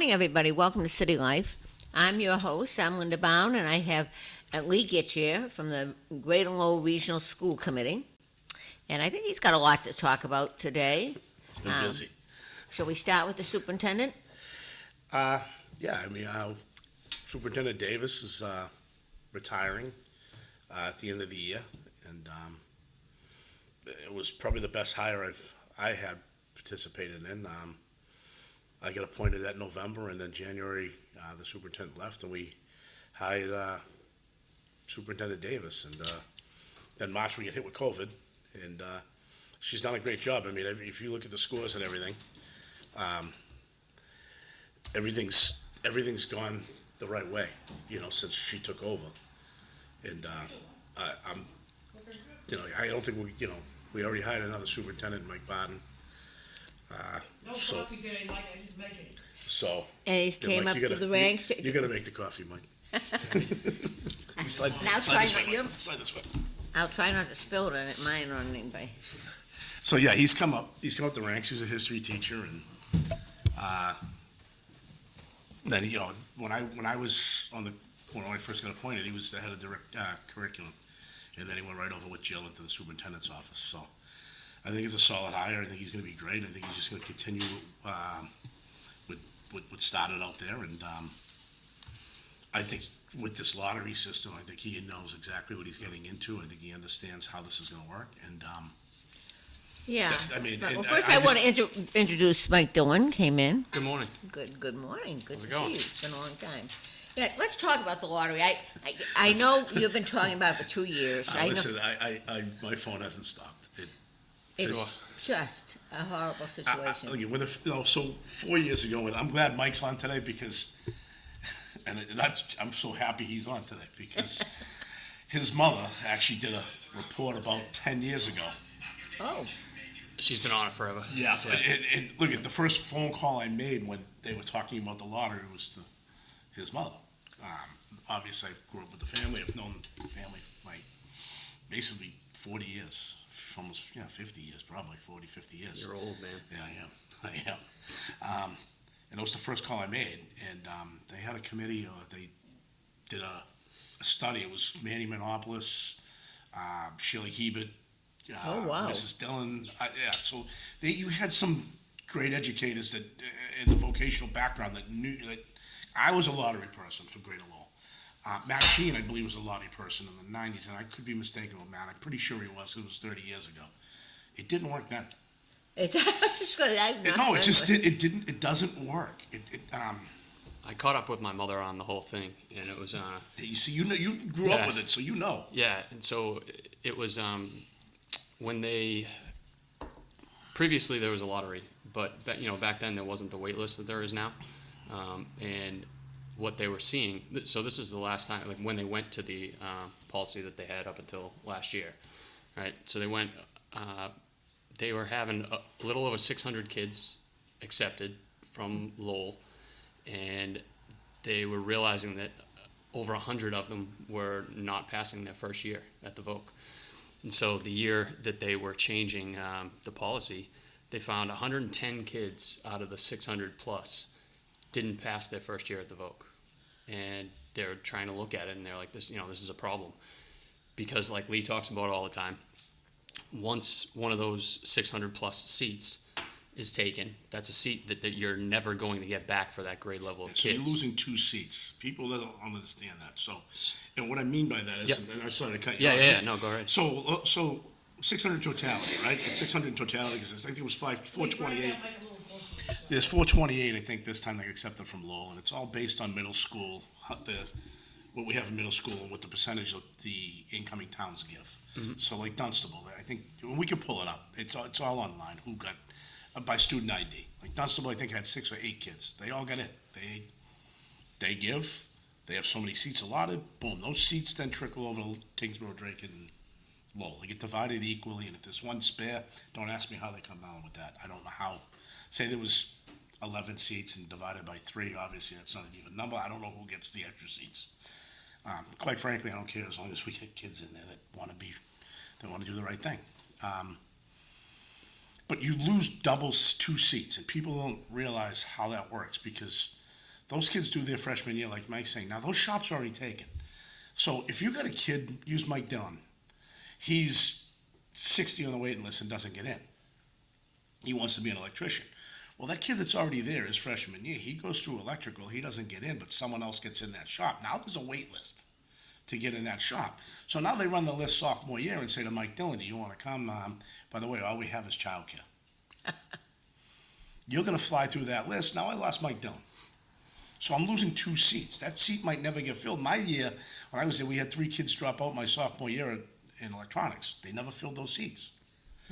morning, everybody. Welcome to City Life. I'm your host. I'm Linda Bown, and I have Lee Gitschier from the Greater Lowell Regional School Committee. And I think he's got a lot to talk about today. It's been busy. Shall we start with the superintendent? Superintendent Davis is retiring at the end of the year, and it was probably the best hire I had participated in. I got appointed that November, and then January the superintendent left, and we hired Superintendent Davis, and then March we get hit with COVID, and she's done a great job. I mean, if you look at the scores and everything, everything's gone the right way, since she took over, and I don't think we already hired another superintendent, Mike Barton. Coffee today, Mike. I didn't make any. So. And he came Mike, up to the ranks. You got to make the coffee, Mike. Slide this way. I'll try not to spill it on it, mine or on anybody. So yeah, he's come up the ranks. He was a history teacher, and then when I first got appointed, he was the head of direct curriculum, and then he went right over with Jill into the superintendent's office. So I think it's a solid hire. I think he's going to be great. I think he's just going to continue with what started out there, and I think with this lottery system, I think he knows exactly what he's getting into. I think he understands how this is going to work, and Yeah. Well, first I want to introduce Mike Dillon, came in. Good morning. Good morning. Good How's to it going? see you. It's been a long time. Yeah, let's talk about the lottery. I know you've been talking about it for 2 years. Listen, my phone hasn't stopped. It's just a horrible situation. So 4 years ago, and I'm glad Mike's on today because, I'm so happy he's on today because his mother actually did a report about 10 years ago. Oh. She's been on it forever. Yeah. And look at the first phone call I made when they were talking about the lottery was to his mother. Obviously, I grew up with the family. I've known the family basically 40 years. Almost 50 years, probably 40, 50 years. You're old, man. Yeah, I am. And it was the first call I made, and they had a committee, they did a study. It was Manny Manopoulos, Shirley Hebert, oh, wow. Mrs. Dillon. So you had some great educators that in the vocational background that knew that I was a lottery person for Greater Lowell. Matt Sheen, I believe, was a lottery person in the 90s, and I could be mistaken with Matt. I'm pretty sure he was. It was 30 years ago. It didn't work then. It didn't. It doesn't work. I caught up with my mother on the whole thing, and it was. You see, you grew up with it, so you know. Yeah, and so it was when they. Previously, there was a lottery, but back then there wasn't the wait list that there is now, and what they were seeing. So this is the last time, when they went to the policy that they had up until last year, right? So they went. They were having a little over 600 kids accepted from Lowell, and they were realizing that over 100 of them were not passing their first year at the VOC. And so the year that they were changing the policy, they found 110 kids out of the 600 plus didn't pass their first year at the VOC. And they're trying to look at it, and they're like, this is a problem. Because like Lee talks about all the time, once one of those 600 plus seats is taken, that's a seat that you're never going to get back for that grade level of kids. So you're losing 2 seats. People don't understand that. So, and what I mean by that is, and I'm sorry to cut you off. Yeah, no, go ahead. So 600 totality, right? It's 600 in totality because I think it was 428. There's 428, I think, this time they accepted from Lowell, and it's all based on middle school, what we have in middle school and what the percentage of the incoming towns give. Mm-hmm. So like Dunstable, I think, we can pull it up. It's all online, who got, by student ID. Like Dunstable, I think, had 6 or 8 kids. They all got in. They give, they have so many seats allotted, boom, those seats then trickle over to Tingsboro, Drake, and Lowell. They get divided equally, and if there's one spare, don't ask me how they come down with that. I don't know how. Say there was 11 seats and divided by 3, obviously that's not an even number. I don't know who gets the extra seats. Quite frankly, I don't care as long as we get kids in there that want to do the right thing. But you lose 2 seats, and people don't realize how that works because Those kids do their freshman year, like Mike's saying. Now, those shops are already taken. So if you got a kid, use Mike Dillon, he's 60 on the waiting list and doesn't get in. He wants to be an electrician. Well, that kid that's already there is freshman year. He goes through electrical. He doesn't get in, but someone else gets in that shop. Now there's a wait list to get in that shop. So now they run the list sophomore year and say to Mike Dillon, do you want to come? By the way, all we have is childcare. You're going to fly through that list. Now I lost Mike Dillon. So I'm losing 2 seats. That seat might never get filled. My year, when I was there, we had 3 kids drop out my sophomore year in electronics. They never filled those seats.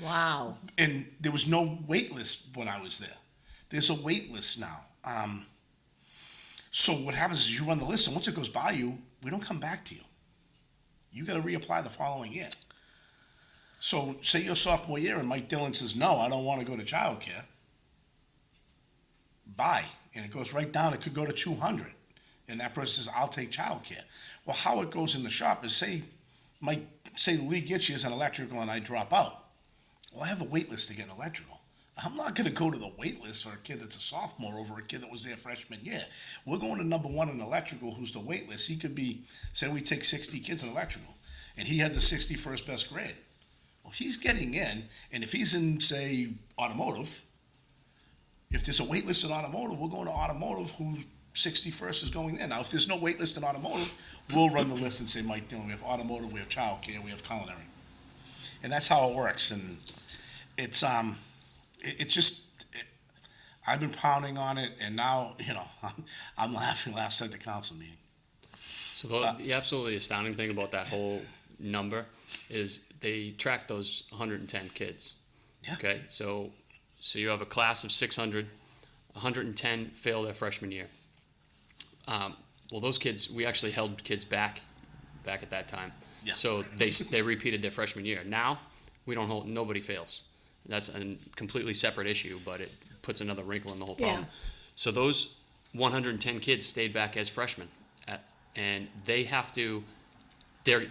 Wow. And there was no wait list when I was there. There's a wait list now. So what happens is you run the list, and once it goes by you, we don't come back to you. You got to reapply the following year. So say your sophomore year, and Mike Dillon says, no, I don't want to go to childcare. Bye. And it goes right down. It could go to 200. And that person says, I'll take childcare. Well, how it goes in the shop is say Lee Gitschier is an electrical and I drop out. Well, I have a wait list to get an electrical. I'm not going to go to the wait list for a kid that's a sophomore over a kid that was there freshman year. We're going to number 1 in electrical, who's the wait list. He could be, say we take 60 kids in electrical, and he had the 61st best grade. Well, he's getting in, and if he's in, say, automotive, if there's a wait list in automotive, we're going to automotive, who's 61st is going in. Now, if there's no wait list in automotive, we'll run the list and say, Mike Dillon, we have automotive, we have childcare, we have culinary. And that's how it works. And it's I've been pounding on it, and now, I'm laughing last at the council meeting. So the absolutely astounding thing about that whole number is they track those 110 kids. Yeah. Okay, so you have a class of 600, 110 fail their freshman year. Well, those kids, we actually held kids back at that time. Yeah. So they repeated their freshman year. Now we don't hold, nobody fails. That's a completely separate issue, but it puts another wrinkle in the whole problem. Yeah. So those 110 kids stayed back as freshmen, and they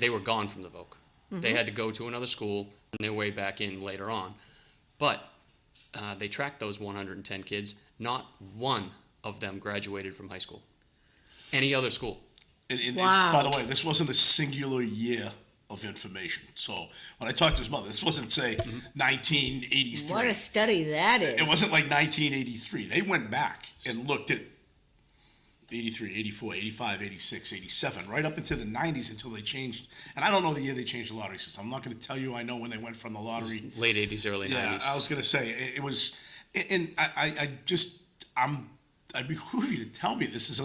were gone from the VOC. Mm-hmm. They had to go to another school on their way back in later on. But they tracked those 110 kids. Not one of them graduated from high school. Any other school. Wow. By the way, this wasn't a singular year of information. So when I talked to his mother, this wasn't, say, 1983. What a study that is. It wasn't like 1983. They went back and looked at 83, 84, 85, 86, 87, right up into the 90s until they changed. And I don't know the year they changed the lottery system. I'm not going to tell you I know when they went from the lottery. Late 80s, early 90s. Yeah, I was going to say, it was, and I'd behoove you to tell me this is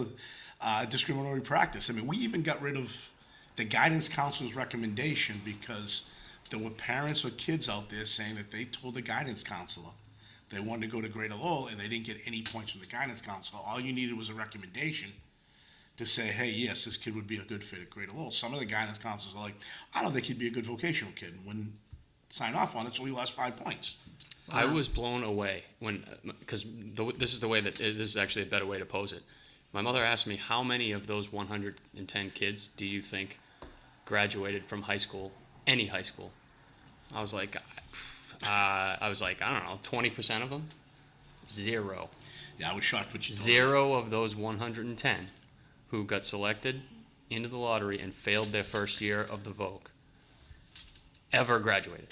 a discriminatory practice. I mean, we even got rid of the guidance counselor's recommendation because there were parents or kids out there saying that they told the guidance counselor they wanted to go to Greater Lowell and they didn't get any points from the guidance counselor. All you needed was a recommendation to say, hey, yes, this kid would be a good fit at Greater Lowell. Some of the guidance counselors are like, I don't think he'd be a good vocational kid, and wouldn't sign off on it, so he lost 5 points. I was blown away because this is the way that this is actually a better way to pose it. My mother asked me, how many of those 110 kids do you think graduated from high school, any high school? I was like, I don't know, 20% of them? 0. Yeah, I was shocked what you told me. 0 of those 110 who got selected into the lottery and failed their first year of the VOC ever graduated.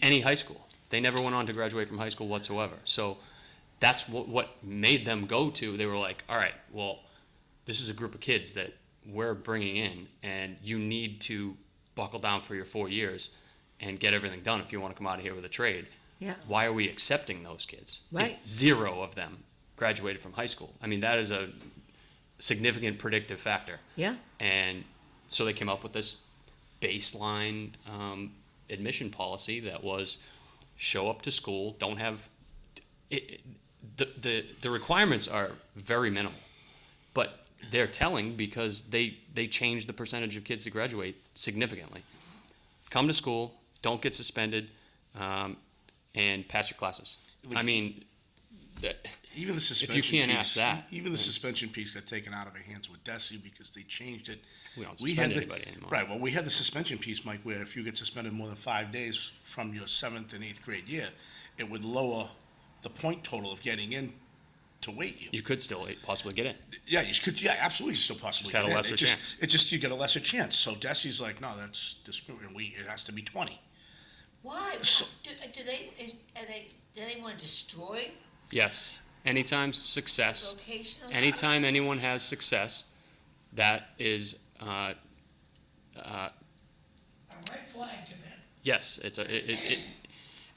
Any high school. They never went on to graduate from high school whatsoever. So that's what made them go to. They were like, all right, well, this is a group of kids that we're bringing in, and you need to buckle down for your 4 years and get everything done if you want to come out of here with a trade. Yeah. Why are we accepting those kids? Right. If 0 of them graduated from high school. I mean, that is a significant predictive factor. Yeah. And so they came up with this baseline admission policy that was show up to school, don't have it, the requirements are very minimal, but they're telling because they changed the percentage of kids that graduate significantly. Come to school, don't get suspended, and pass your classes. I mean, even the suspension if you can't piece, ask that, even the suspension piece got taken out of our hands with DESI because they changed it. We don't suspend anybody anymore. Right. Well, we had the suspension piece, Mike, where if you get suspended more than 5 days from your 7th and 8th grade year, it would lower the point total of getting in to weight you. You could still possibly get in. Yeah, you could. Yeah, absolutely, still possibly. Just had a get in. lesser chance. It just you get a lesser chance. So Desi's like, no, that's discriminatory. It has to be 20. Why? So- Do they want to destroy Yes. Anytime success, vocational? anytime anyone has success, that is, A red flag to them. yes,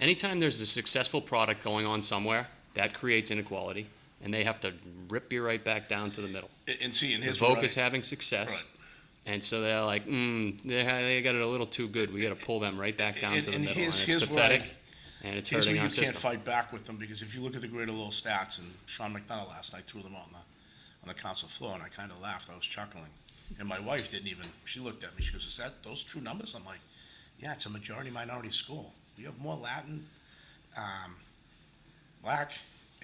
anytime there's a successful product going on somewhere, that creates inequality, and they have to rip you right back down to the middle. And see, in The his Voc is having success, Right. and so they're like, they got it a little too good. We got to pull them right back down to the And middle, and here's it's where I- pathetic, and it's Here's where hurting you our can't system. fight back with them, because if you look at the Greater Lowell stats, and Sean McDonough last night threw them out on the council floor, and I kind of laughed. I was chuckling. And my wife didn't even, she looked at me, she goes, is that those true numbers? I'm like, yeah, it's a majority minority school. We have more Latin, Black,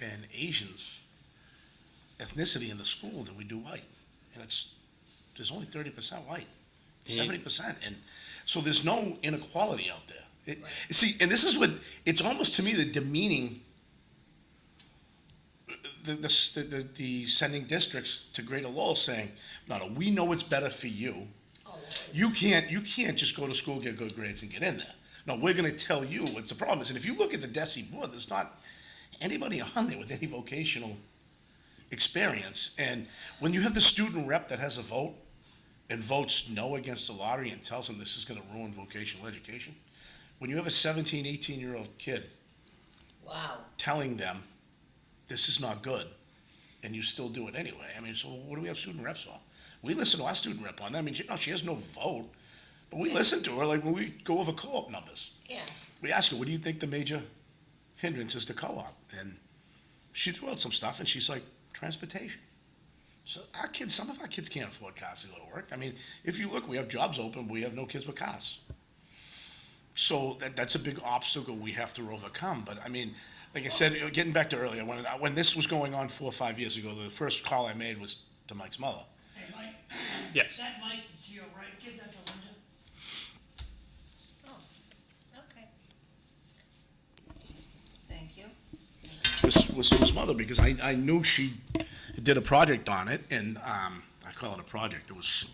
and Asians ethnicity in the school than we do white. And there's only 30% white, 70%. And so there's no inequality out there. See, and this is what, it's almost to me the demeaning, the sending districts to Greater Lowell saying, no, we know it's better for you. You can't just go to school, get good grades, and get in there. No, we're gonna tell you what the problem is. And if you look at the DESE board, there's not anybody on there with any vocational experience. And when you have the student rep that has a vote and votes no against the lottery and tells them this is gonna ruin vocational education, when you have a 17, 18-year-old kid Wow. telling them this is not good, and you still do it anyway, I mean, so what do we have student reps for? We listen to our student rep on that. I mean, she has no vote, but we listen to her, like when we go over co-op numbers. Yeah. We ask her, what do you think the major hindrance is to co-op? And she threw out some stuff, and she's like, transportation. So some of our kids can't afford cars to go to work. I mean, if you look, we have jobs open, but we have no kids with cars. So that's a big obstacle we have to overcome. But I mean, like I said, getting back to earlier, when this was going on 4 or 5 years ago, the first call I made was to Mike's mother. Hey, Mike, Yes. that mic is to your right, give that to Linda. Oh, okay. Thank you. Was to his mother, because I knew she did a project on it, and I call it a project. It was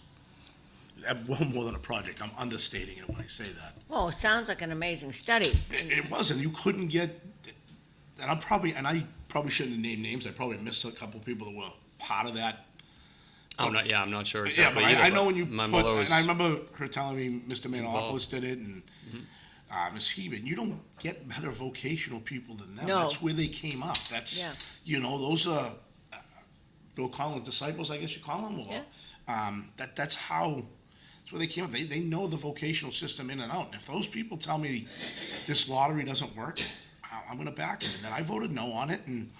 well more than a project. I'm understating it when I say that. Well, it sounds like an amazing study. It was, and you couldn't get, and I probably shouldn't have named names. I probably missed a couple people that were part of that. I'm not sure Yeah, exactly but either, I know when you my put, mother was, and I remember her telling me Mr. Manalopoulos involved. did it, and Ms. Heben. You don't get better vocational people than them. No. That's where they came up. That's, Yeah. those are Bill Collins' disciples, I guess you call them, or that's where they came up. They know the vocational system in and out. And if those people tell me this lottery doesn't work, I'm going to back them. And then I voted no on it. And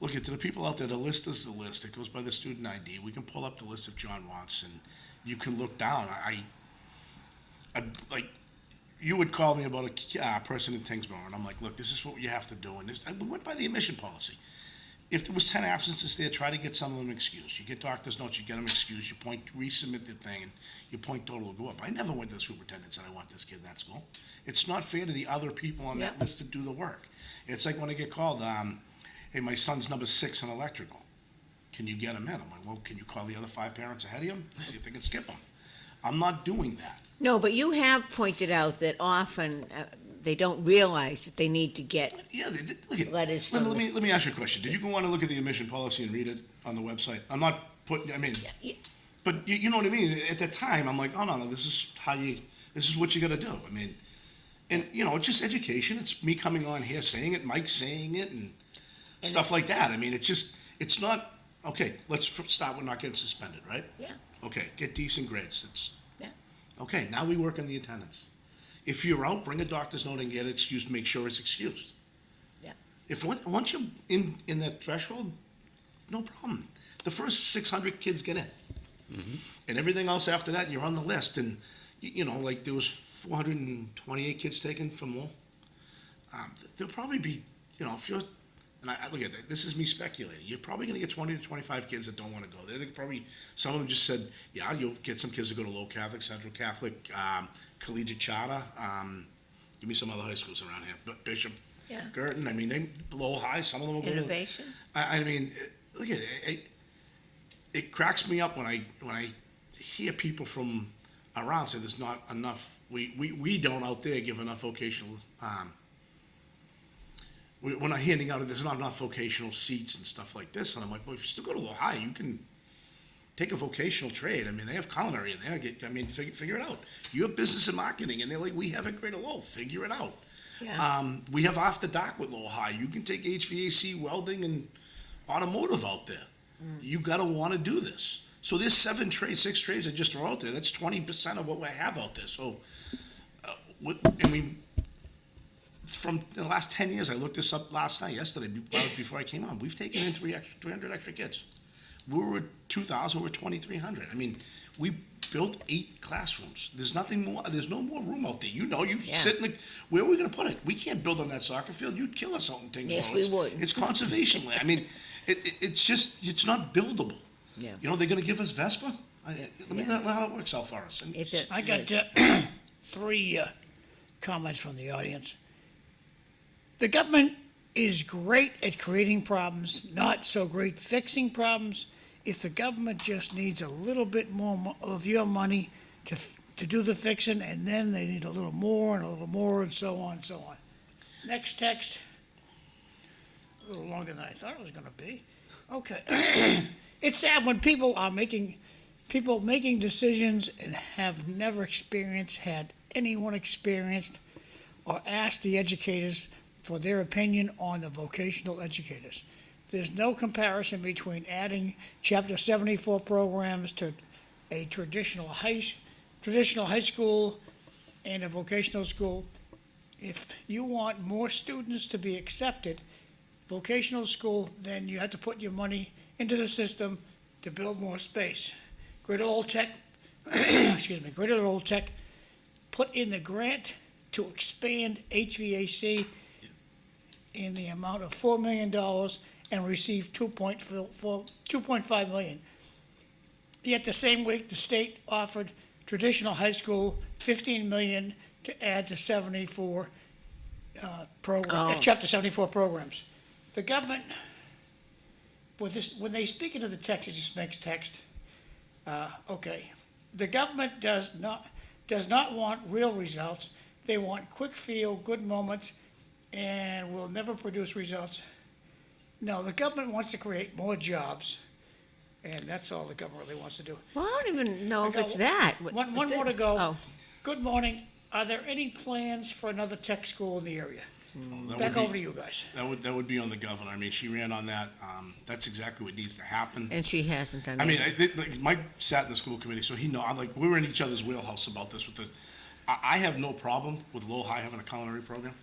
look, to the people out there, the list is the list. It goes by the student ID. We can pull up the list if John wants, and you can look down. I like, you would call me about a person in Tingsboro, and I'm like, look, this is what you have to do. And we went by the admission policy. If there was 10 absences there, try to get some of them excused. You get doctor's notes, you get them excused, you resubmit the thing, and your point total will go up. I never went to the superintendent and said, I want this kid in that school. It's not fair to the other people on that Yeah. list to do the work. It's like when I get called, hey, my son's number 6 in electrical. Can you get him in? I'm like, well, can you call the other 5 parents ahead of him? See if they can skip him. I'm not doing that. No, but you have pointed out that often they don't realize that they need to get Yeah, look at, letters let, from let me let me ask you a question. Did you go on and look at the admission policy and read it on the website? I'm not putting, I mean, the. but you know what I mean? At the time, I'm like, oh, no, this is what you gotta do. I mean, and, it's just education. It's me coming on here saying it, Mike saying it, and stuff like that. I mean, it's not, okay, let's start with not getting suspended, right? Yeah. Okay, get decent grades. Yeah. Okay, now we work on the attendance. If you're out, bring a doctor's note and get it excused, make sure it's excused. Yeah. If once you're in that threshold, no problem. The first 600 kids get in. And everything else after that, you're on the list. And, like there was 428 kids taken from Lowell. There'll probably be, if you're, and I look at it, this is me speculating, you're probably going to get 20 to 25 kids that don't want to go there. They probably, some of them just said, yeah, you'll get some kids to go to Lowell Catholic, Central Catholic, Collegiate Charter, give me some other high schools around here, but Bishop. Yeah. Girton, I mean, Lowell High, some of them are going to. Innovation. I mean, look at it. It cracks me up when I hear people from around say there's not enough. We don't out there give enough vocational. We're not handing out. There's not enough vocational seats and stuff like this. And I'm like, well, if you still go to Lowell High, you can take a vocational trade. I mean, they have culinary in there. Figure it out. You have business and marketing, and they're like, we have it great at Lowell. Figure it out. Yeah. We have after dark with Lowell High. You can take HVAC, welding, and automotive out there. You got to want to do this. So there's 6 trades that just throw out there. That's 20% of what we have out there. So, from the last 10 years, I looked this up yesterday, before I came on. We've taken in 300 extra kids. We were at 2,000, we're at 2,300. I mean, we built 8 classrooms. There's nothing more, there's no more room out there. You sit in where are we going to put it? We can't build on that soccer field. You'd kill us out in Tingsboro. Yes, we would. It's conservation land. I mean, it's not buildable. Yeah. You know, they're going to give us Vespa? Let me know how it works out for us. And I got 3 comments from the audience. The government is great at creating problems, not so great fixing problems. If the government just needs a little bit more of your money to do the fixing, and then they need a little more and a little more, and so on and so on. Next text. A little longer than I thought it was going to be. Okay. It's sad when people making decisions and have never had anyone experienced or asked the educators for their opinion on the vocational educators. There's no comparison between adding Chapter 74 programs to a traditional high school and a vocational school. If you want more students to be accepted, vocational school, then you have to put your money into the system to build more space. Greater Lowell Tech, Greater Lowell Tech put in the grant to expand HVAC in the amount of $4 million and received $2.5 million. Yet the same week, the state offered traditional high school $15 million to add to 74 Chapter 74 programs. The government, when they speak into the text, it just makes text. Okay. The government does not want real results. They want quick feel, good moments, and will never produce results. No, the government wants to create more jobs, and that's all the government really wants to do. Well, I don't even know if it's that. One more to go. Oh. Good morning. Are there any plans for another tech school in the area? that Back would over be- to you guys. That would be on the governor. I mean, she ran on that. That's exactly what needs to happen. And she hasn't done I mean, it. Mike sat in the school committee, so he know. We're in each other's wheelhouse about this. I have no problem with Lowell High having a culinary program.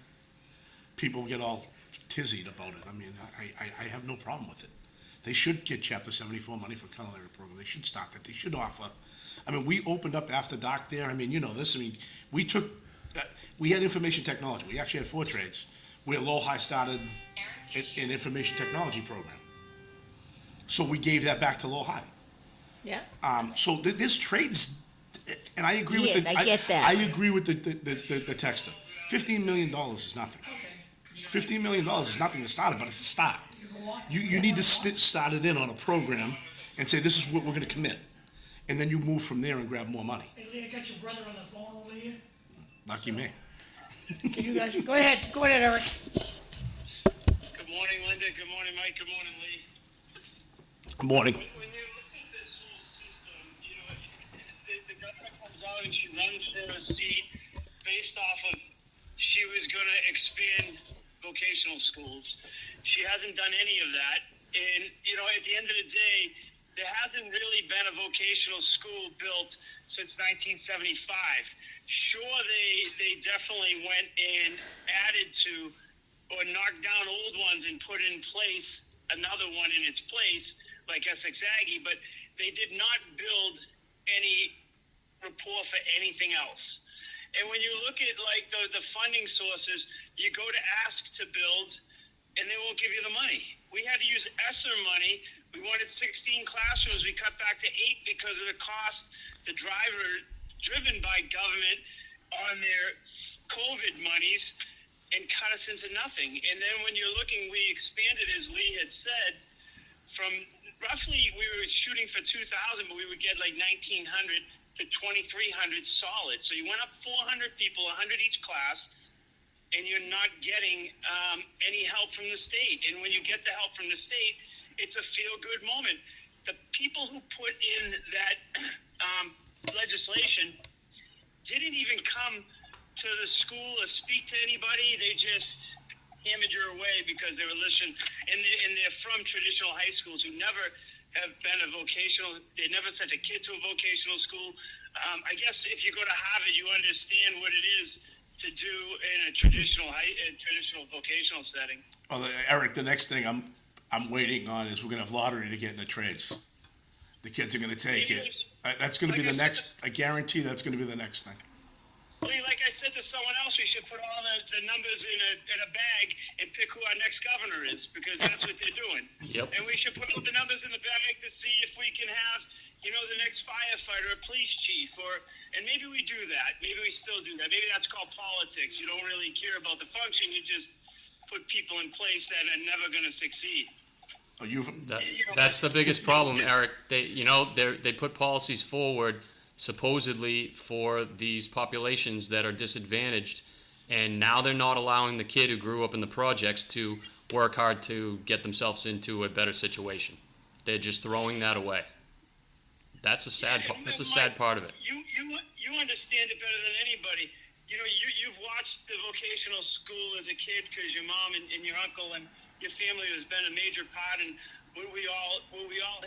People get all tizzied about it. I mean, I have no problem with it. They should get Chapter 74 money for culinary program. They should start that. They should offer. I mean, we opened up after dark there. I mean, you know this. I mean, we had information technology. We actually had 4 trades where Lowell High started an information technology program. So we gave that back to Lowell High. Yeah. So there's trades, and I agree Yes, with I get that. I agree with the texter. $15 million is nothing. $15 million is nothing to start it, but it's a start. You need to start it in on a program and say, this is what we're going to commit. And then you move from there and grab more money. Hey, Lee, I got your brother on the phone over here. Lucky me. Can you guys, go ahead, Eric. Good morning, Linda. Good morning, Mike. Good morning, Lee. Good morning. When you look at this whole system, you know, the governor comes out and she runs for a seat based off of she was going to expand vocational schools. She hasn't done any of that. And, you know, at the end of the day, there hasn't really been a vocational school built since 1975. Sure, they definitely went and added to or knocked down old ones and put in place another one in its place, like Essex Aggie, but they did not build any rapport for anything else. And when you look at like the funding sources, you go to ask to build and they won't give you the money. We had to use ESSER money. We wanted 16 classrooms. We cut back to 8 because of the cost, the driven by government on their COVID monies. and cut us into nothing. And then when you're looking, we expanded, as Lee had said, from roughly, we were shooting for 2,000, but we would get like 1,900 to 2,300 solid. So you went up 400 people, 100 each class, and you're not getting any help from the state. And when you get the help from the state, it's a feel-good moment. The people who put in that legislation didn't even come to the school or speak to anybody. They just hammered your way because they were listening, and they're from traditional high schools who never have been a vocational. They never sent a kid to a vocational school. I guess if you go to Harvard, you understand what it is to do in a traditional vocational setting. Well, Eric, the next thing I'm waiting on is we're gonna have lottery to get in the trades. The kids are gonna take it. That's gonna be the next. I guarantee that's gonna be the next thing. Like I said to someone else, we should put all the numbers in a bag and pick who our next governor is, because that's what they're doing. Yep. And we should put all the numbers in the bag to see if we can have, the next firefighter, or police chief, and maybe we do that. Maybe we still do that. Maybe that's called politics. You don't really care about the function. You just put people in place that are never going to succeed. Oh, That's the biggest problem, Eric. They put policies forward supposedly for these populations that are disadvantaged, and now they're not allowing the kid who grew up in the projects to work hard to get themselves into a better situation. They're just throwing that away. That's a sad part of it. You understand it better than anybody. You've watched the vocational school as a kid because your mom and your uncle and your family has been a major part in what we all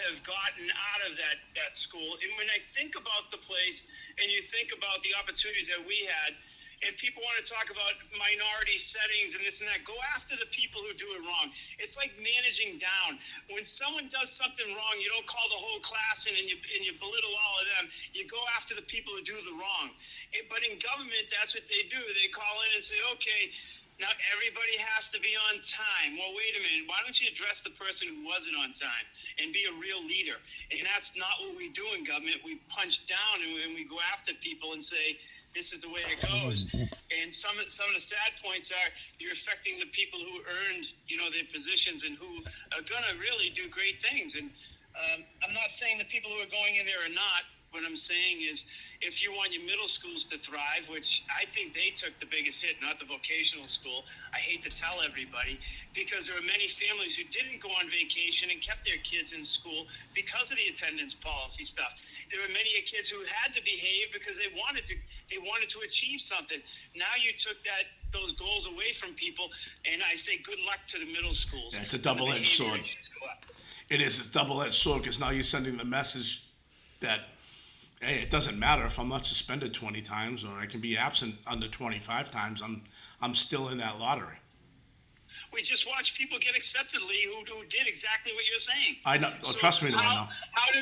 have gotten out of that school. And when I think about the place and you think about the opportunities that we had, and people want to talk about minority settings and this and that, go after the people who do it wrong. It's like managing down. When someone does something wrong, you don't call the whole class in and you belittle all of them. You go after the people who do the wrong. But in government, that's what they do. They call in and say, okay, now everybody has to be on time. Well, wait a minute. Why don't you address the person who wasn't on time and be a real leader? And that's not what we do in government. We punch down and we go after people and say, this is the way it goes. And some of the sad points are you're affecting the people who earned, their positions and who are going to really do great things. And I'm not saying the people who are going in there are not. What I'm saying is, if you want your middle schools to thrive, which I think they took the biggest hit, not the vocational school. I hate to tell everybody, because there are many families who didn't go on vacation and kept their kids in school because of the attendance policy stuff. There were many kids who had to behave because they wanted to achieve something. Now you took those goals away from people, and I say good luck to the middle schools. Yeah, it's a double-edged sword. It is a double-edged sword, because now you're sending the message that, hey, it doesn't matter if I'm not suspended 20 times or I can be absent under 25 times. I'm still in that lottery. We just watched people get accepted, Lee, who did exactly what you're saying. I know. Oh, trust me, I know.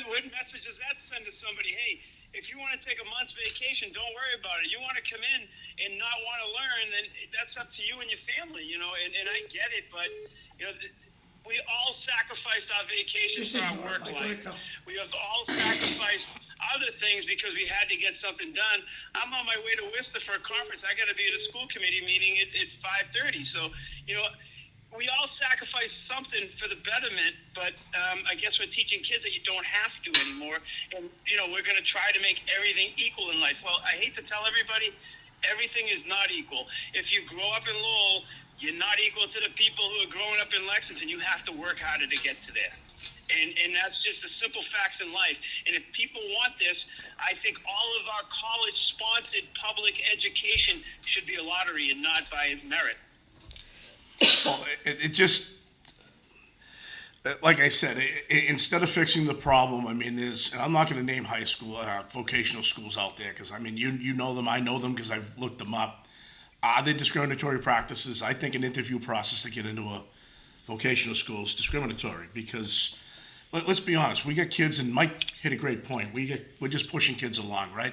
What message does that send to somebody? Hey, if you want to take a month's vacation, don't worry about it. You want to come in and not want to learn, then that's up to you and your family, and I get it, but, we all sacrificed our vacations for our work life. We have all sacrificed other things because we had to get something done. I'm on my way to Worcester for a conference. I got to be at a school committee meeting at 5:30. So, we all sacrifice something for the betterment, but I guess we're teaching kids that you don't have to anymore. And, we're going to try to make everything equal in life. Well, I hate to tell everybody, everything is not equal. If you grow up in Lowell, you're not equal to the people who are growing up in Lexington. You have to work harder to get to there. And that's just the simple facts in life. And if people want this, I think all of our college-sponsored public education should be a lottery and not by merit. Well, it just, like I said, instead of fixing the problem, I mean, and I'm not going to name high school, vocational schools out there, because, I mean, you know them, I know them because I've looked them up. Are they discriminatory practices? I think an interview process to get into a vocational school is discriminatory, because let's be honest, we got kids, and Mike hit a great point. We're just pushing kids along, right?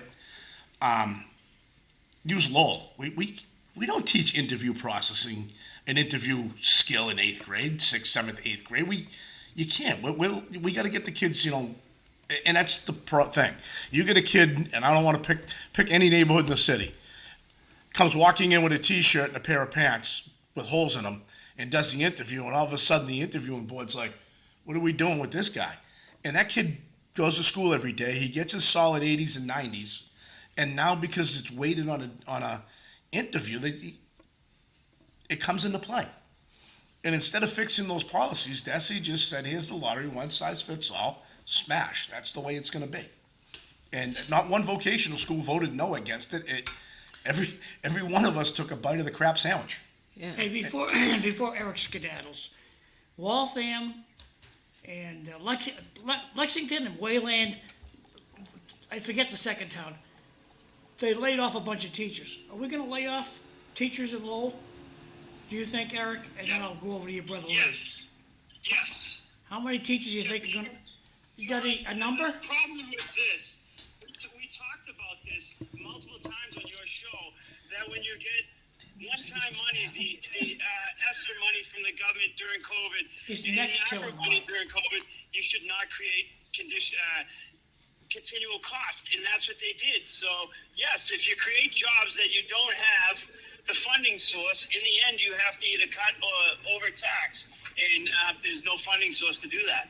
Use Lowell. We don't teach interview processing, an interview skill in 8th grade, 6th, 7th, 8th grade. You can't. We got to get the kids, and that's the thing. You get a kid, and I don't want to pick any neighborhood in the city. comes walking in with a T-shirt and a pair of pants with holes in them and does the interview, and all of a sudden the interviewing board's like, what are we doing with this guy? And that kid goes to school every day. He gets his solid 80s and 90s, and now because it's weighted on a interview, it comes into play. And instead of fixing those policies, Desi just said, here's the lottery, one size fits all, smash. That's the way it's going to be. And not one vocational school voted no against it. Every one of us took a bite of the crap sandwich. Yeah. Hey, before Eric skedaddles, Waltham and Lexington and Wayland, I forget the second town, they laid off a bunch of teachers. Are we going to lay off teachers in Lowell? Do you think, Eric? And then I'll go over to your brother. Yes. Yes. How many teachers do you think are going to? You got a number? The problem with this, we talked about this multiple times on your show, that when you get one-time monies, the ESSER money from the government during COVID, It's and next the to ARPA it. money during COVID, you should not create continual cost, and that's what they did. So, yes, if you create jobs that you don't have the funding source, in the end, you have to either cut or overtax, and there's no funding source to do that.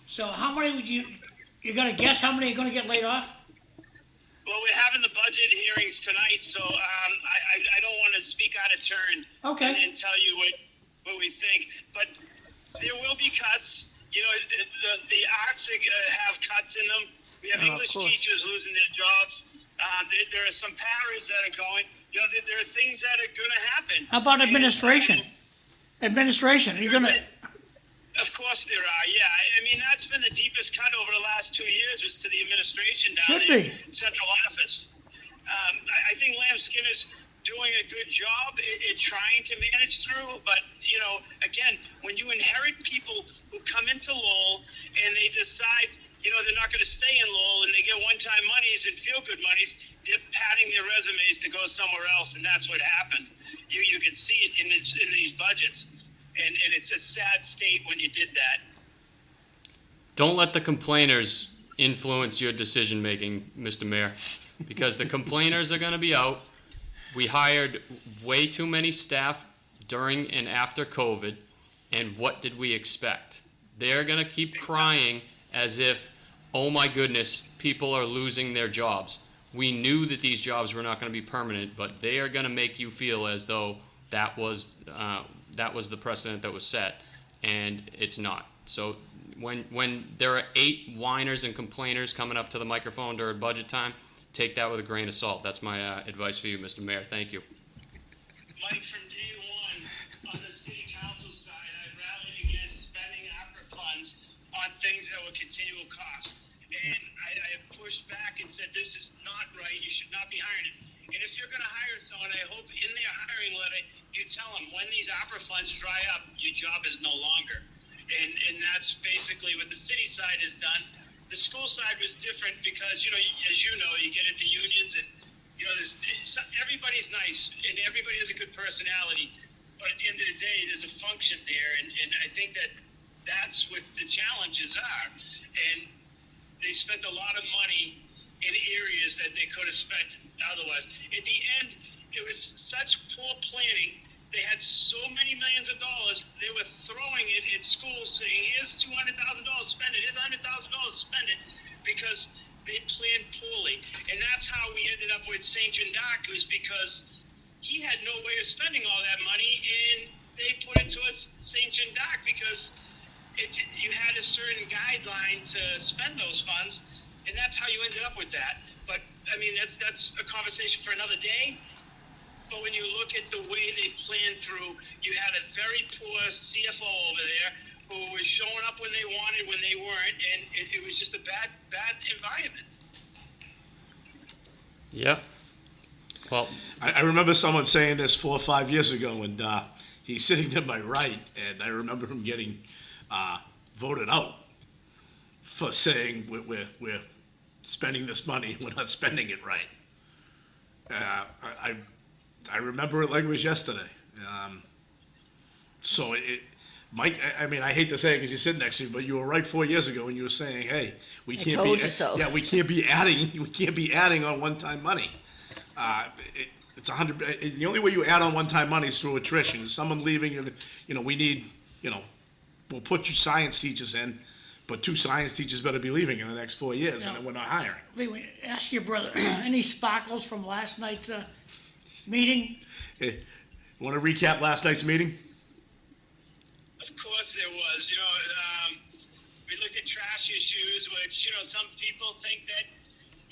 So how many would you got to guess how many are going to get laid off? Well, we're having the budget hearings tonight, so I don't want to speak out of turn Okay. and tell you what we think. But there will be cuts. You know, the arts have cuts in them. We have Oh, of English course. teachers losing their jobs. There are some paras that are going. You know, there are things that are going to happen. How about And, administration? Administration, are you going to? Of course there are, yeah. I mean, that's been the deepest cut over the last 2 years was to the administration down Should there, be. central office. I think Skinner's doing a good job at trying to manage through, but, you know, again, when you inherit people who come into Lowell and they decide, you know, they're not going to stay in Lowell and they get one-time monies and feel-good monies, they're padding their resumes to go somewhere else, and that's what happened. You can see it in these budgets. And it's a sad state when you did that. Don't let the complainers influence your decision-making, Mr. Mayor, because the complainers are going to be out. We hired way too many staff during and after COVID, and what did we expect? They're going to keep crying as if, oh my goodness, people are losing their jobs. We knew that these jobs were not going to be permanent, but they are going to make you feel as though that was the precedent that was set, and it's not. So when there are 8 whiners and complainers coming up to the microphone during budget time, take that with a grain of salt. That's my advice for you, Mr. Mayor. Thank you. Mike, from day one, on the city council side, I rallied against spending APRA funds on things that were continual cost. And I have pushed back and said, this is not right. You should not be hiring it. And if you're going to hire someone, I hope in their hiring letter, you tell them when these APRA funds dry up, your job is no longer. And that's basically what the city side has done. The school side was different because, you know, as you know, you get into unions and, you know, everybody's nice and everybody has a good personality. But at the end of the day, there's a function there. And I think that's what the challenges are. And they spent a lot of money in areas that they could have spent otherwise. At the end, it was such poor planning. They had so many millions of dollars, they were throwing it at schools saying, here's $200,000, spend it, here's $100,000, spend it, because they planned poorly. And that's how we ended up with St. John Dark, was because he had no way of spending all that money, and they put it to us St. John Dark because you had a certain guideline to spend those funds, and that's how you ended up with that. But, I mean, that's a conversation for another day. But when you look at the way they planned through, you had a very poor CFO over there who was showing up when they wanted, when they weren't, and it was just a bad environment. Yep. Well, I remember someone saying this 4 or 5 years ago, and he's sitting to my right, and I remember him getting voted out for saying we're spending this money, we're not spending it right. I remember it like it was yesterday. So Mike, I mean, I hate to say it because you sit next to me, but you were right 4 years ago when you were saying, "Hey, we can't told be you so. yeah, we can't be adding on one-time money." it's 100, the only way you add on one-time money is through attrition. Is someone leaving, we need, we'll put you science teachers in, but 2 science teachers better be leaving in the next 4 years, and then we're not hiring. Lee, ask your brother, any sparkles from last night's meeting? Hey, want to recap last night's meeting? Of course there was. We looked at trash issues, which, some people think that,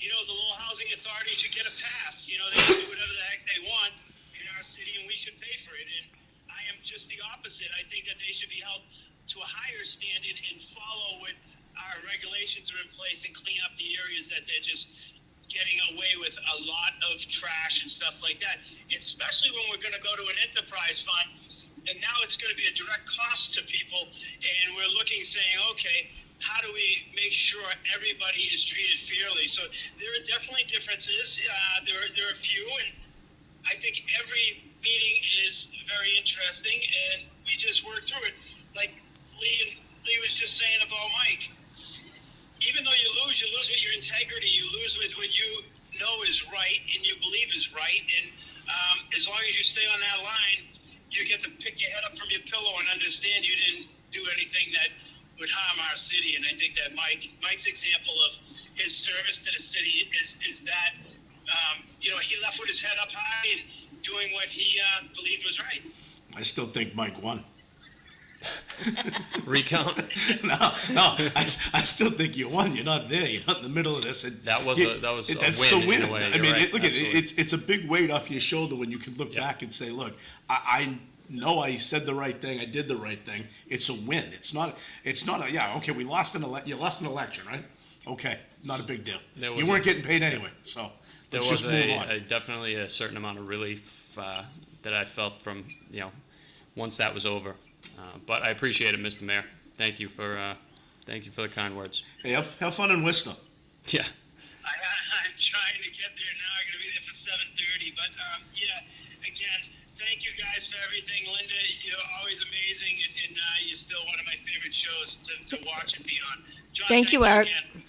the Lowell Housing Authority should get a pass. They can do whatever the heck they want in our city, and we should pay for it. And I am just the opposite. I think that they should be held to a higher standard and follow what our regulations are in place and clean up the areas that they're just getting away with a lot of trash and stuff like that, especially when we're going to go to an enterprise fund, and now it's going to be a direct cost to people, and we're looking, saying, okay, how do we make sure everybody is treated fairly? So there are definitely differences. There are a few, and I think every meeting is very interesting, and we just work through it. Like Lee was just saying about Mike. Even though you lose with your integrity. You lose with what you know is right and you believe is right. And as long as you stay on that line, you get to pick your head up from your pillow and understand you didn't do anything that would harm our city. And I think that Mike's example of his service to the city is that, he left with his head up high and doing what he believed was right. I still think Mike won. Recount. No, I still think you won. You're not there. You're not in the middle of this. And That was a that's win the win. in a way. I You're mean, right. look at Absolutely. it. It's a big weight off your shoulder when you can look Yep. back and say, "Look, I know I said the right thing. I did the right thing. It's a win. It's not a okay. We lost you lost an election, right? Okay, not a big deal. You weren't getting paid anyway, so There let's was just move on." definitely a certain amount of relief that I felt from, once that was over. But I appreciate it, Mr. Mayor. Thank you for the kind words. Hey, have fun in Worcester. Yeah. I'm trying to get there now. I'm going to be there for 7:30. But, again, thank you guys for everything. Linda, you're always amazing, and you're still one of my favorite shows to watch and be on. John, Thank you, Eric. again.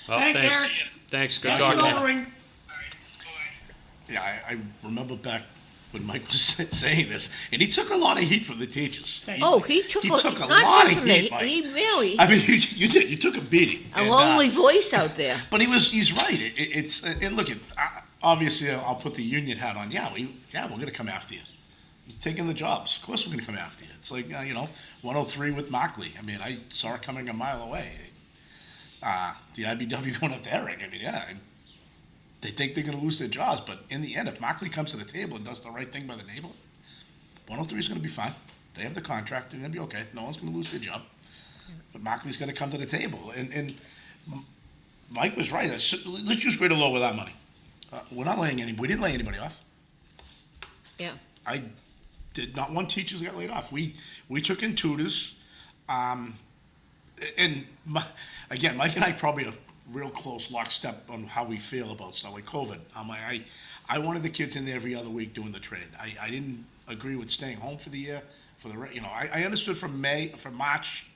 Well, Thanks, thanks. Eric. Thanks. Good Thank talking you, to you. Lowell. All right, bye. Yeah, I remember back when Mike was saying this, and he took a lot of heat from the teachers. Oh, he took, He took a not lot just of from the- heat, Mike. He really, I mean, you did. You took a beating. a And, lonely voice out there. but he's right. It's and look at obviously I'll put the union hat on. Yeah, we're going to come after you. You're taking the jobs. Of course we're going to come after you. It's like 103 with Mockley. I mean, I saw it coming a mile away. The IBW going up to Eric. I mean, they think they're going to lose their jobs, but in the end, if Mockley comes to the table and does the right thing by the neighborhood, 103 is going to be fine. They have the contract. They're going to be okay. No one's going to lose their job. But Mockley's going to come to the table. And Mike was right. Let's use Greater Lowell with our money. We didn't lay anybody off. Yeah. I did not want teachers that got laid off. We took in tutors. And again, Mike and I probably are real close lockstep on how we feel about stuff like COVID. I wanted the kids in there every other week doing the trade. I didn't agree with staying home for the year. I understood from March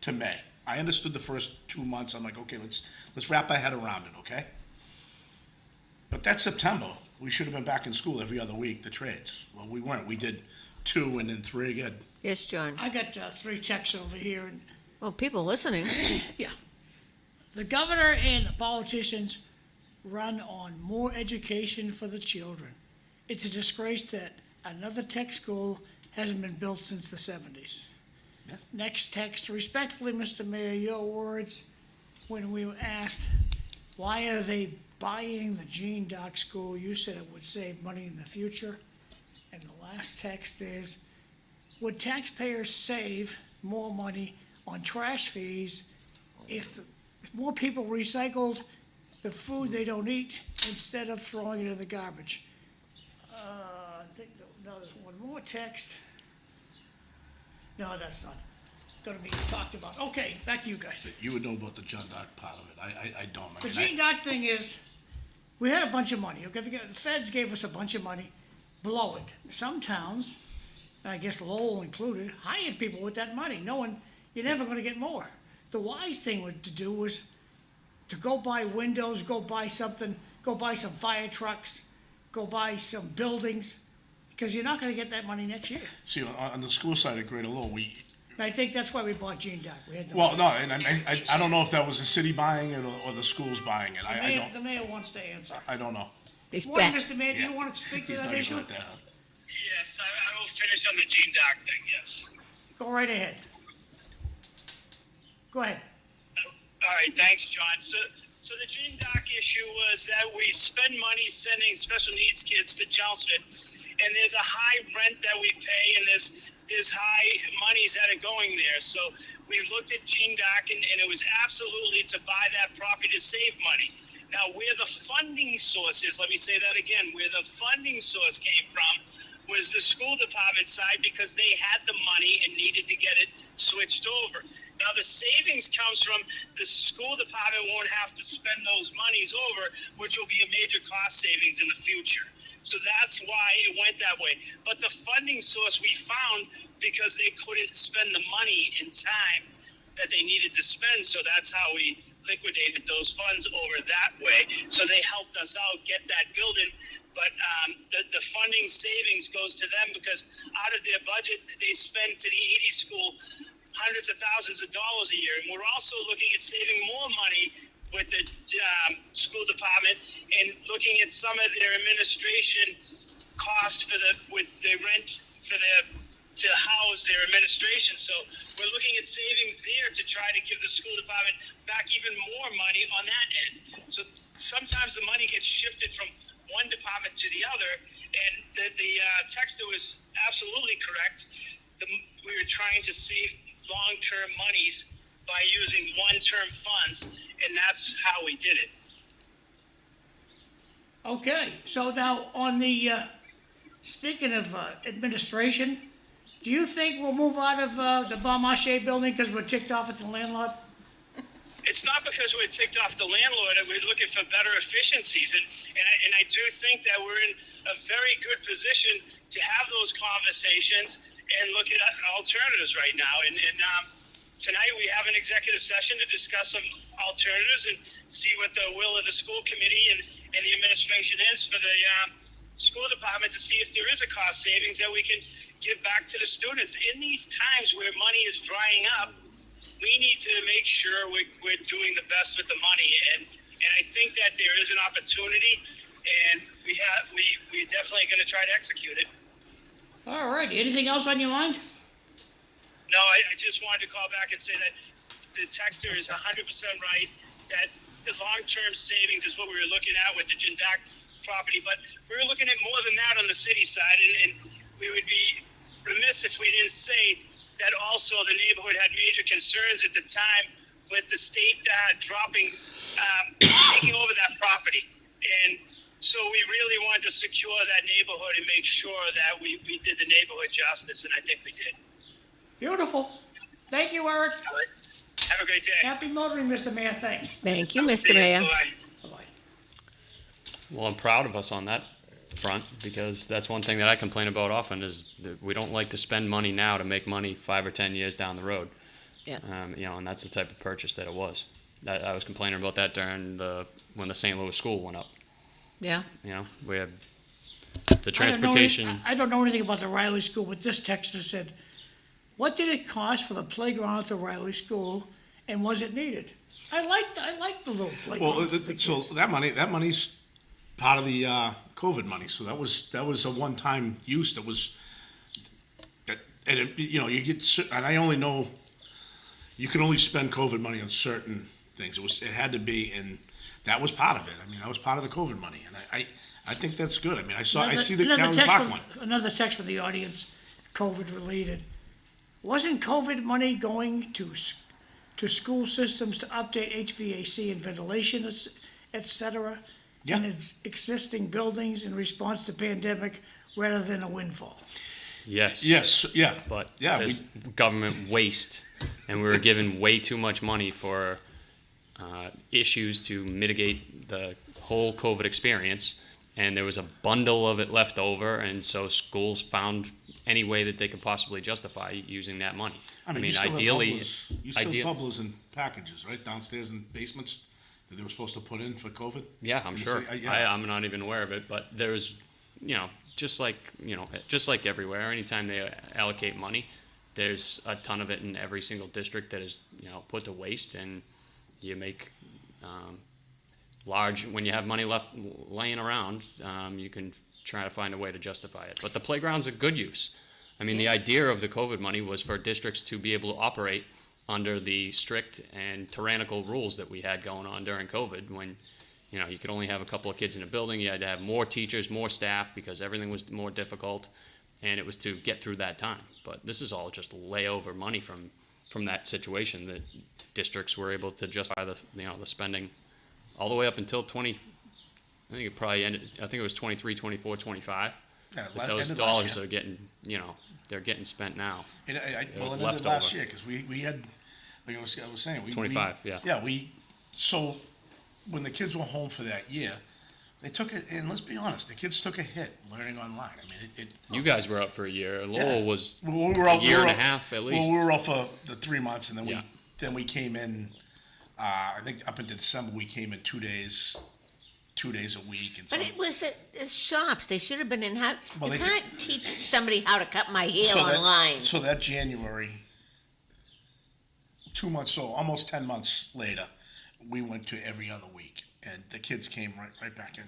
to May. I understood the first 2 months. I'm like, okay, let's wrap our head around it, okay? But that September, we should have been back in school every other week, the trades. Well, we weren't. We did 2 and then 3 again. Yes, John. I got 3 checks over here, and Well, people listening. yeah. The governor and the politicians run on more education for the children. It's a disgrace that another tech school hasn't been built since the 70s. Yeah. Next text, respectfully, Mr. Mayor, your words when we were asked, why are they buying the Gene Dock School? You said it would save money in the future. And the last text is, would taxpayers save more money on trash fees if more people recycled the food they don't eat instead of throwing it in the garbage? I think, there's one more text. No, that's not gonna be talked about. Okay, back to you guys. You would know about the John Dock part of it. I don't. The Gene Dock thing is, we had a bunch of money, okay, the feds gave us a bunch of money, blow it. Some towns, and I guess Lowell included, hired people with that money, knowing you're never gonna get more. The wise thing to do was to go buy windows, go buy some fire trucks, go buy some buildings, because you're not gonna get that money next year. See, on the school side of Greater Lowell, And I think that's why we bought Gene Dock. We had the well, no, and I don't know if that was the city buying it or the schools buying it. The mayor wants to answer. I don't know. He's Morning, back. Mr. Mayor, do you Yeah. want to speak to He's that not issue? even let that out. Yes, I will finish on the Gene Dock thing, yes. Go right ahead. Go ahead. All right, thanks, John. So the Gene Dock issue was that we spend money sending special needs kids to Chelmsford, and there's a high rent that we pay, and there's high monies that are going there. So we've looked at Gene Dock, and it was absolutely to buy that property to save money. Now, where the funding source is, let me say that again, where the funding source came from was the school department side, because they had the money and needed to get it switched over. Now, the savings comes from the school department won't have to spend those monies over, which will be a major cost savings in the future. So that's why it went that way. But the funding source we found, because they couldn't spend the money in time that they needed to spend, so that's how we liquidated those funds over that way. So they helped us out get that building. But the funding savings goes to them, because out of their budget, they spend to the 80 school hundreds of thousands of dollars a year. And we're also looking at saving more money with the school department and looking at some of their administration costs with the rent for to house their administration. So we're looking at savings there to try to give the school department back even more money on that end. So sometimes the money gets shifted from one department to the other, and the texter was absolutely correct. We were trying to save long-term monies by using one-term funds, and that's how we did it. Okay, so now on the, speaking of administration, do you think we'll move out of the Beaumarchais building because we're ticked off at the landlord? It's not because we're ticked off the landlord, and we're looking for better efficiencies, and I do think that we're in a very good position to have those conversations and look at alternatives right now. And tonight we have an executive session to discuss some alternatives and see what the will of the school committee and the administration is for the school department, to see if there is a cost savings that we can give back to the students. In these times where money is drying up, we need to make sure we're doing the best with the money, and I think that there is an opportunity, and we're definitely going to try to execute it. All right, anything else on your mind? No, I just wanted to call back and say that the texter is 100% right, that the long-term savings is what we were looking at with the Jindak property, but we were looking at more than that on the city side, and we would be remiss if we didn't say that also the neighborhood had major concerns at the time with the state taking over that property. And so we really wanted to secure that neighborhood and make sure that we did the neighborhood justice, and I think we did. Beautiful. Thank you, Eric. All right. Have a great day. Happy motoring, Mr. Mayor, thanks. Thank you, See Mr. you. Mayor. Bye. Bye-bye. Well, I'm proud of us on that front, because that's one thing that I complain about often is that we don't like to spend money now to make money 5 or 10 years down the road. Yeah. And that's the type of purchase that it was. I was complaining about that during when the St. Louis school went up. Yeah. We had the transportation. I don't know anything about the Riley School, but this texter said, what did it cost for the playground at the Riley School, and was it needed? I like the little playground. Well, for the so kids. that money's part of the COVID money. So that was a one-time use. You get, and I only know you can only spend COVID money on certain things. It had to be, and that was part of it. I mean, that was part of the COVID money, and I think that's good. I mean, I see the Another Calvin text Park from- one. Another text from the audience, COVID related. Wasn't COVID money going to school systems to update HVAC and ventilation, et cetera? Yeah. In its existing buildings in response to pandemic, rather than a windfall? Yes. Yes, yeah. But Yeah, there's government waste, and we were given way too much money for issues to mitigate the whole COVID experience, and there was a bundle of it left over, and so schools found any way that they could possibly justify using that money. I mean, you still ideally, have bubblers in packages, right, downstairs in basements that they were supposed to put in for COVID? yeah, I'm And sure. so, yeah. I'm not even aware of it, but there's just like everywhere, anytime they allocate money, there's a ton of it in every single district that is, put to waste, and you make when you have money left laying around, you can try to find a way to justify it. But the playground's a good use. I mean, the idea of the COVID money was for districts to be able to operate under the strict and tyrannical rules that we had going on during COVID, when you could only have a couple of kids in a building. You had to have more teachers, more staff, because everything was more difficult, and it was to get through that time. But this is all just layover money from that situation that districts were able to justify the spending all the way up until I think it probably ended, I think it was 23, 24, 25. Yeah, But those ended last dollars year. are getting, they're getting spent now. And it ended left last over. year, because we had, like I was saying, 25, yeah. Yeah, so when the kids were home for that year, they took it, and let's be honest, the kids took a hit learning online. I mean, You guys were out for a year. Lowell was we were out, a year and a half at least. Well, we were out for the 3 months, and then Yeah. we came in. I think up into December we came in 2 days a week, and But so. it was the shops. They should have been in. Well, You they can't teach somebody how to cut my hair So online. so that January, 2 months, so almost 10 months later, we went to every other week, and the kids came right back in.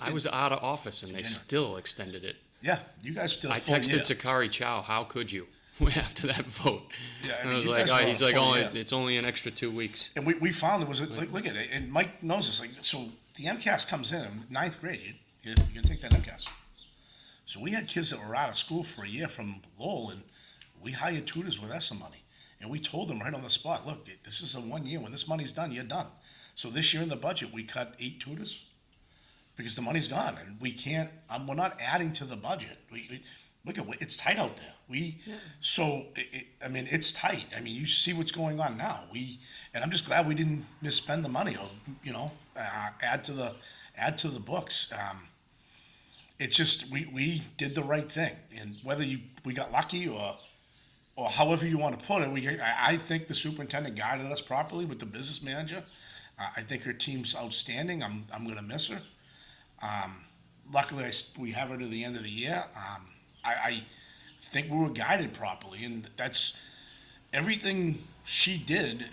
I was out of office, and they January. still extended it. Yeah, you guys still. I texted Sakari Chow, how could you, after that vote? Yeah, I And mean, I was you like, guys were he's on like, full, oh, yeah. it's only an extra 2 weeks. And we found it was look at it, and Mike knows this. Like, so the MCAS comes in ninth grade. You can take that MCAS. So we had kids that were out of school for a year from Lowell, and we hired tutors with ESSA money, and we told them right on the spot, look, this is a 1 year. When this money's done, you're done. So this year in the budget, we cut 8 tutors because the money's gone, and we can't. We're not adding to the budget. We look at it's tight out there. So I mean, it's tight. I mean, you see what's going on now. And I'm just glad we didn't misspend the money or add to the books. It's just we did the right thing, and whether we got lucky or however you want to put it, I think the superintendent guided us properly with the business manager. I think her team's outstanding. I'm going to miss her. Luckily, we have her to the end of the year. I think we were guided properly, and that's everything she did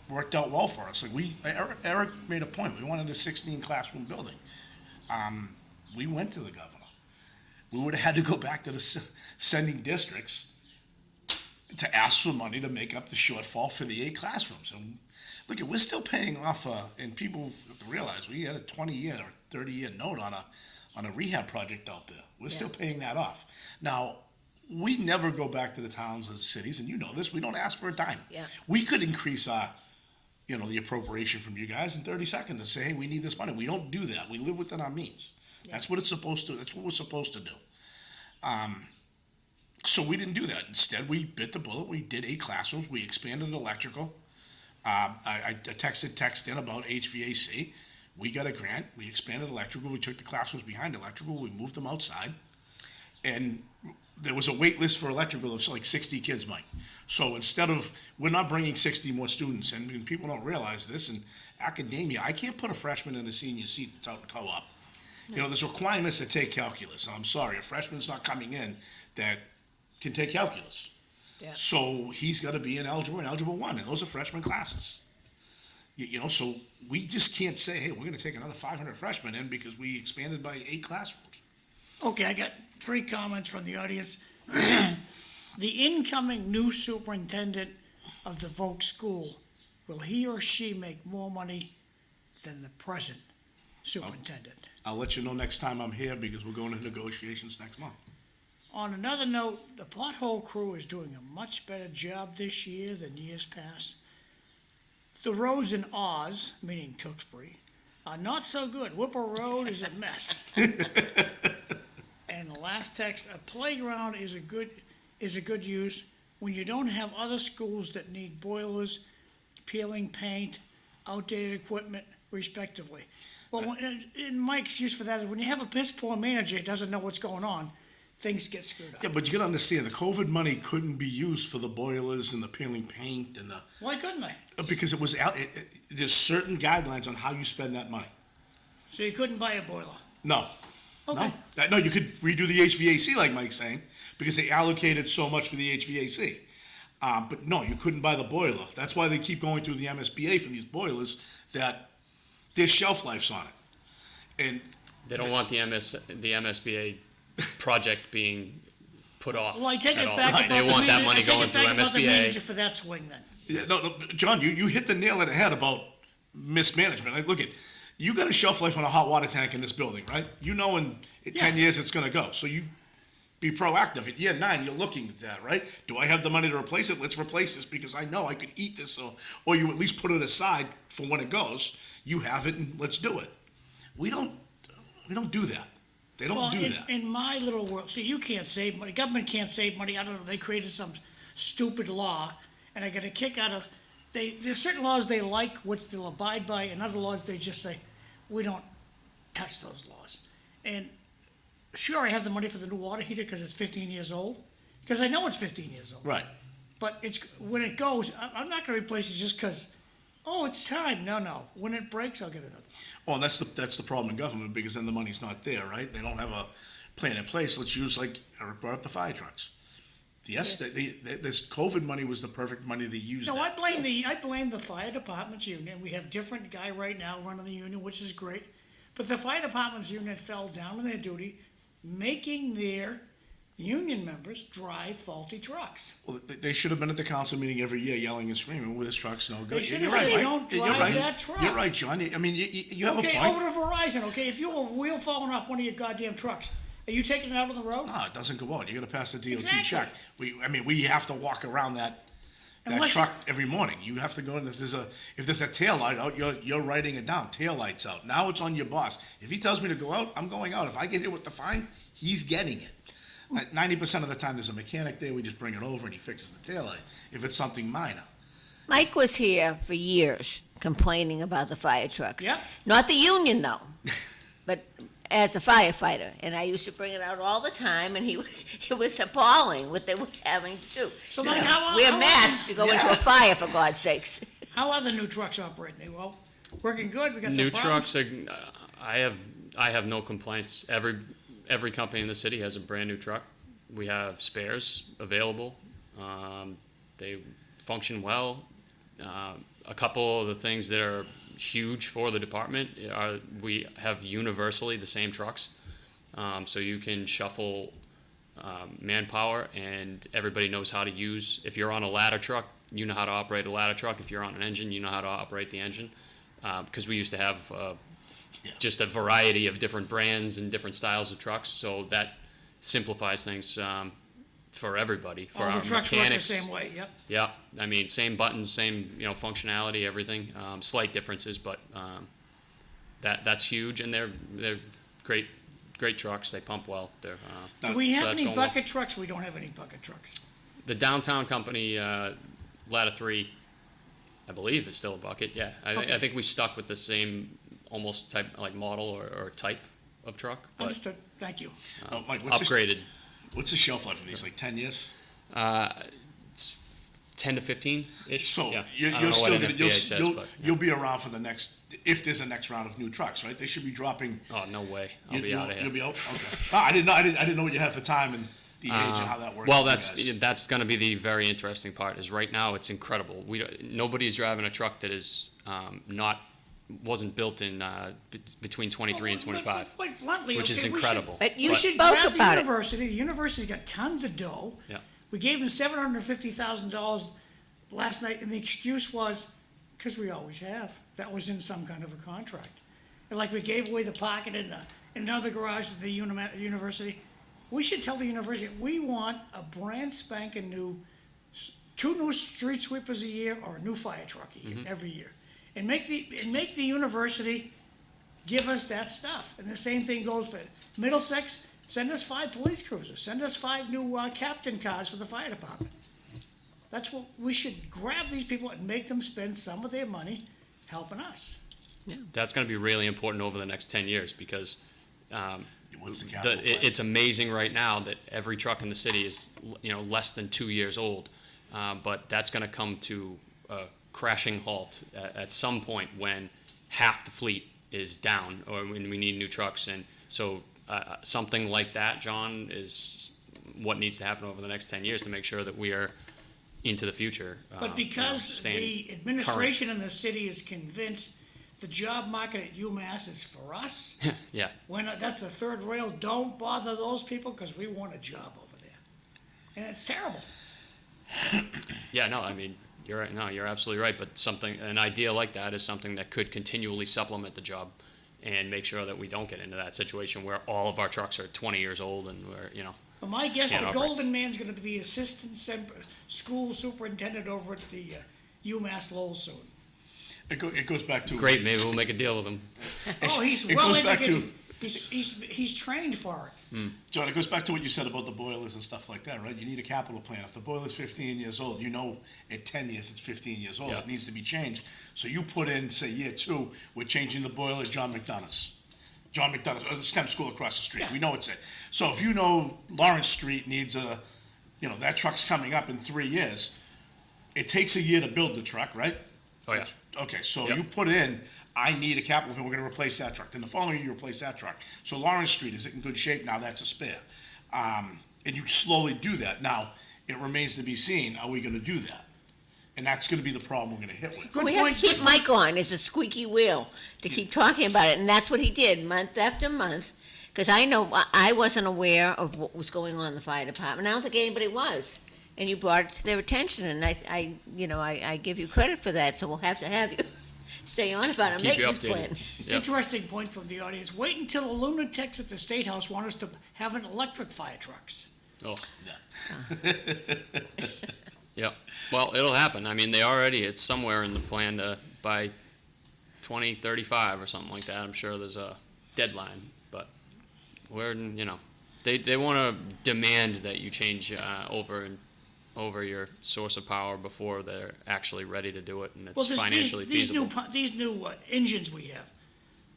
worked out well for us. Like Eric made a point. We wanted a 16 classroom building. We went to the governor. We would have had to go back to the sending districts to ask for money to make up the shortfall for the 8 classrooms. And look, we're still paying off, and people have to realize we had a 20-year or 30-year note on a rehab project out there. We're still paying that off. Now, we never go back to the towns and cities, and you know this. We don't ask for a dime. Yeah. We could increase our, the appropriation from you guys in 30 seconds and say, hey, we need this money. We don't do that. We live within our means. That's what it's supposed to. That's what we're supposed to do. So we didn't do that. Instead, we bit the bullet. We did 8 classrooms. We expanded electrical. I text in about HVAC. We got a grant. We expanded electrical. We took the classrooms behind electrical. We moved them outside. And there was a wait list for electrical of like 60 kids, Mike. So we're not bringing 60 more students. And people don't realize this. In academia, I can't put a freshman in a senior seat that's out in co-op. There's requirements to take calculus. I'm sorry, a freshman's not coming in that can take calculus. Yeah. So he's got to be in algebra and algebra 1, and those are freshman classes. So we just can't say, hey, we're going to take another 500 freshmen in because we expanded by 8 classrooms. Okay, I got 3 comments from the audience. The incoming new superintendent of the Volk School, will he or she make more money than the present superintendent? I'll let you know next time I'm here because we're going to negotiations next month. On another note, the pothole crew is doing a much better job this year than years past. The roads in Oz, meaning Tewksbury, are not so good. Whipper Road is a mess. And the last text, a playground is a good use when you don't have other schools that need boilers, peeling paint, outdated equipment, respectively. Well, and my excuse for that is when you have a piss poor manager who doesn't know what's going on, things get screwed up. Yeah, but you got to understand, the COVID money couldn't be used for the boilers and the peeling paint and the... Why couldn't I? Because it was out. There's certain guidelines on how you spend that money. So you couldn't buy a boiler? No. Okay. No, you could redo the HVAC like Mike's saying, because they allocated so much for the HVAC. But no, you couldn't buy the boiler. That's why they keep going through the MSBA for these boilers, that there's shelf lives on it. And They don't want the MSBA project being put off. Well, I take at it all. back about They the want that manager- money I take going it through back about the manager MSBA. for that swing then. yeah, no, John, you hit the nail on the head about mismanagement. Like, look at, you got a shelf life on a hot water tank in this building, right? You know in 10 years it's gonna go, so you be proactive. At year 9, you're looking at that, right? Do I have the money to replace it? Let's replace this because I know I could eat this, or you at least put it aside for when it goes. You have it and let's do it. We don't do that. They don't Well, do that. in my little world, see, you can't save money, government can't save money, I don't know, they created some stupid law, and I get a kick out of, there's certain laws they like, which they'll abide by, and other laws they just say, we don't touch those laws. And sure, I have the money for the new water heater because it's 15 years old, because I know it's 15 years old. Right. But it's, when it goes, I'm not gonna replace it just because, oh, it's time, no, when it breaks, I'll get another. Well, and that's the problem in government, because then the money's not there, right? They don't have a plan in place. Let's use, like Eric brought up, the fire trucks. Yes, this COVID money was the perfect money to use. No, that. I blame the fire department's union. We have different guy right now running the union, which is great. But the fire department's union fell down on their duty, making their union members drive faulty trucks. Well, they should have been at the council meeting every year yelling and screaming, well, this truck's no good. They should You're have said, right, "Don't Mike. You're drive right. that truck." You're right, John. I mean, you have Okay, a point. over to Verizon, okay, if you have a wheel falling off one of your goddamn trucks, are you taking it out on the road? No, it doesn't go out. You gotta pass the DOT Exactly. check. We have to walk around that Unless- truck every morning. You have to go, and if there's a tail light out, you're writing it down. Tail light's out. Now it's on your boss. If he tells me to go out, I'm going out. If I get hit with the fine, he's getting it. 90% of the time, there's a mechanic there. We just bring it over and he fixes the tail light. If it's something minor. Mike was here for years complaining about the fire trucks. Yep. Not the union, though, but as a firefighter. And I used to bring it out all the time, and it was appalling what they were having to do. So like, how Wear are masks to go into a fire, for God's sakes. how are the new trucks operating? They, well, working good, we got some New problems. trucks, I have no complaints. Every company in the city has a brand new truck. We have spares available. They function well. A couple of the things that are huge for the department are we have universally the same trucks. So you can shuffle manpower, and everybody knows how to use. If you're on a ladder truck, you know how to operate a ladder truck. If you're on an engine, you know how to operate the engine. Because we used to have just a variety of different brands and different styles of trucks, so that simplifies things for everybody, for All our the trucks work the mechanics. same way, yep. Yeah, I mean, same buttons, same functionality, everything. Slight differences, but that's huge, and they're great trucks. They pump well. They're Do we so have that's any going well. bucket trucks? We don't have any bucket trucks. The downtown company, Ladder 3, I believe is still a bucket. Yeah, Okay. I think we stuck with the same almost type, like model or type of truck, but Understood, thank you. Oh, Mike, upgraded. What's the shelf life of these? Like 10 years? It's 10 to 15-ish. So yeah. you're I don't know still what gonna, NFPA says, but you'll be around for the next, if there's a next round of new trucks, right? They should be dropping. oh, no way. I'll be out of here. You'll be out. Okay. I didn't know what you had for time and the age and how that works. Well, for you guys. that's going to be the very interesting part. Is right now it's incredible. Nobody's driving a truck that is wasn't built in between 23 and 25, Quite bluntly, which is okay, we should- incredible. But you We should should spoke grab the about it. university. The university's got tons of dough. Yeah. We gave them $750,000 last night, and the excuse was, because we always have. That was in some kind of a contract. And like we gave away the pocket in another garage at the university. We should tell the university, we want a brand spanking new, 2 new street sweepers a year or a new fire truck a year, every year. And make the university give us that stuff. And the same thing goes for Middlesex. Send us 5 police cruisers. Send us 5 new captain cars for the fire department. That's what, we should grab these people and make them spend some of their money helping us. That's going to be really important over the next 10 years because What's the capital plan? it's amazing right now that every truck in the city is less than 2 years old, but that's going to come to a crashing halt at some point when half the fleet is down or when we need new trucks. And so something like that, John, is what needs to happen over the next 10 years to make sure that we are into the future. But because staying the administration in the city is convinced the job market at UMass is for us, current. Yeah, when that's the third rail, don't bother those people because we want a job over there. And it's terrible. yeah, no, I mean, you're right. No, you're absolutely right. But an idea like that is something that could continually supplement the job and make sure that we don't get into that situation where all of our trucks are 20 years old and we're, But my guess, Can't the operate. golden man's gonna be the assistant school superintendent over at the UMass Lowell soon. It goes back to. great. Maybe we'll make a deal with them. Oh, he's it well goes back educated. He's trained for it. John, it goes back to what you said about the boilers and stuff like that, right? You need a capital plan. If the boiler's 15 years old, at 10 years it's 15 years old. Yeah. It needs to be changed. So you put in, say, year 2, we're changing the boiler at John McDonough's, or the STEM school across the street. Yeah. We know it's it. So if you know Lawrence Street needs that truck's coming up in 3 years, it takes a year to build the truck, right? Oh, yeah. Okay, so Yep. you put in, I need a capital plan, we're gonna replace that truck. Then the following year, you replace that truck. So Lawrence Street, is it in good shape? Now that's a spare. And you slowly do that. Now, it remains to be seen, are we gonna do that? And that's gonna be the problem we're gonna hit with. Good We have point. to keep Mike on as a squeaky wheel to keep talking about it, and that's what he did month after month. Because I know I wasn't aware of what was going on in the fire department. I don't think anybody was, and you brought it to their attention, and I give you credit for that. So we'll have you stay on about a Keep you maintenance plan. updated. Yep. Interesting point from the audience. Wait until the lunatics at the State House want us to have an electric fire trucks. Oh. Yeah. Well, it'll happen. I mean, it's somewhere in the plan to by 2035 or something like that. I'm sure there's a deadline, but they want to demand that you change over your source of power before they're actually ready to do it and it's financially feasible. These new engines we have,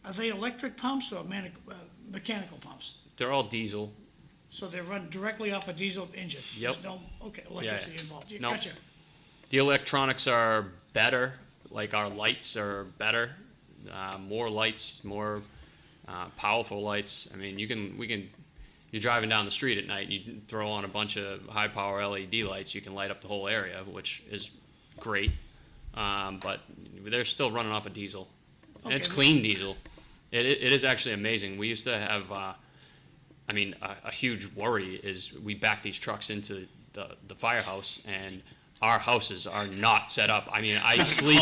are they electric pumps or mechanical pumps? They're all diesel. So they run directly off a diesel engine? Yep. There's no, electricity involved. Nope. Gotcha. The electronics are better, like our lights are better, more lights, more powerful lights. I mean, you're driving down the street at night, you throw on a bunch of high-power LED lights, you can light up the whole area, which is great, but they're still running off of diesel. And it's Okay. clean diesel. It is actually amazing. We used to have, a huge worry is we back these trucks into the firehouse, and our houses are not set up. I mean, I sleep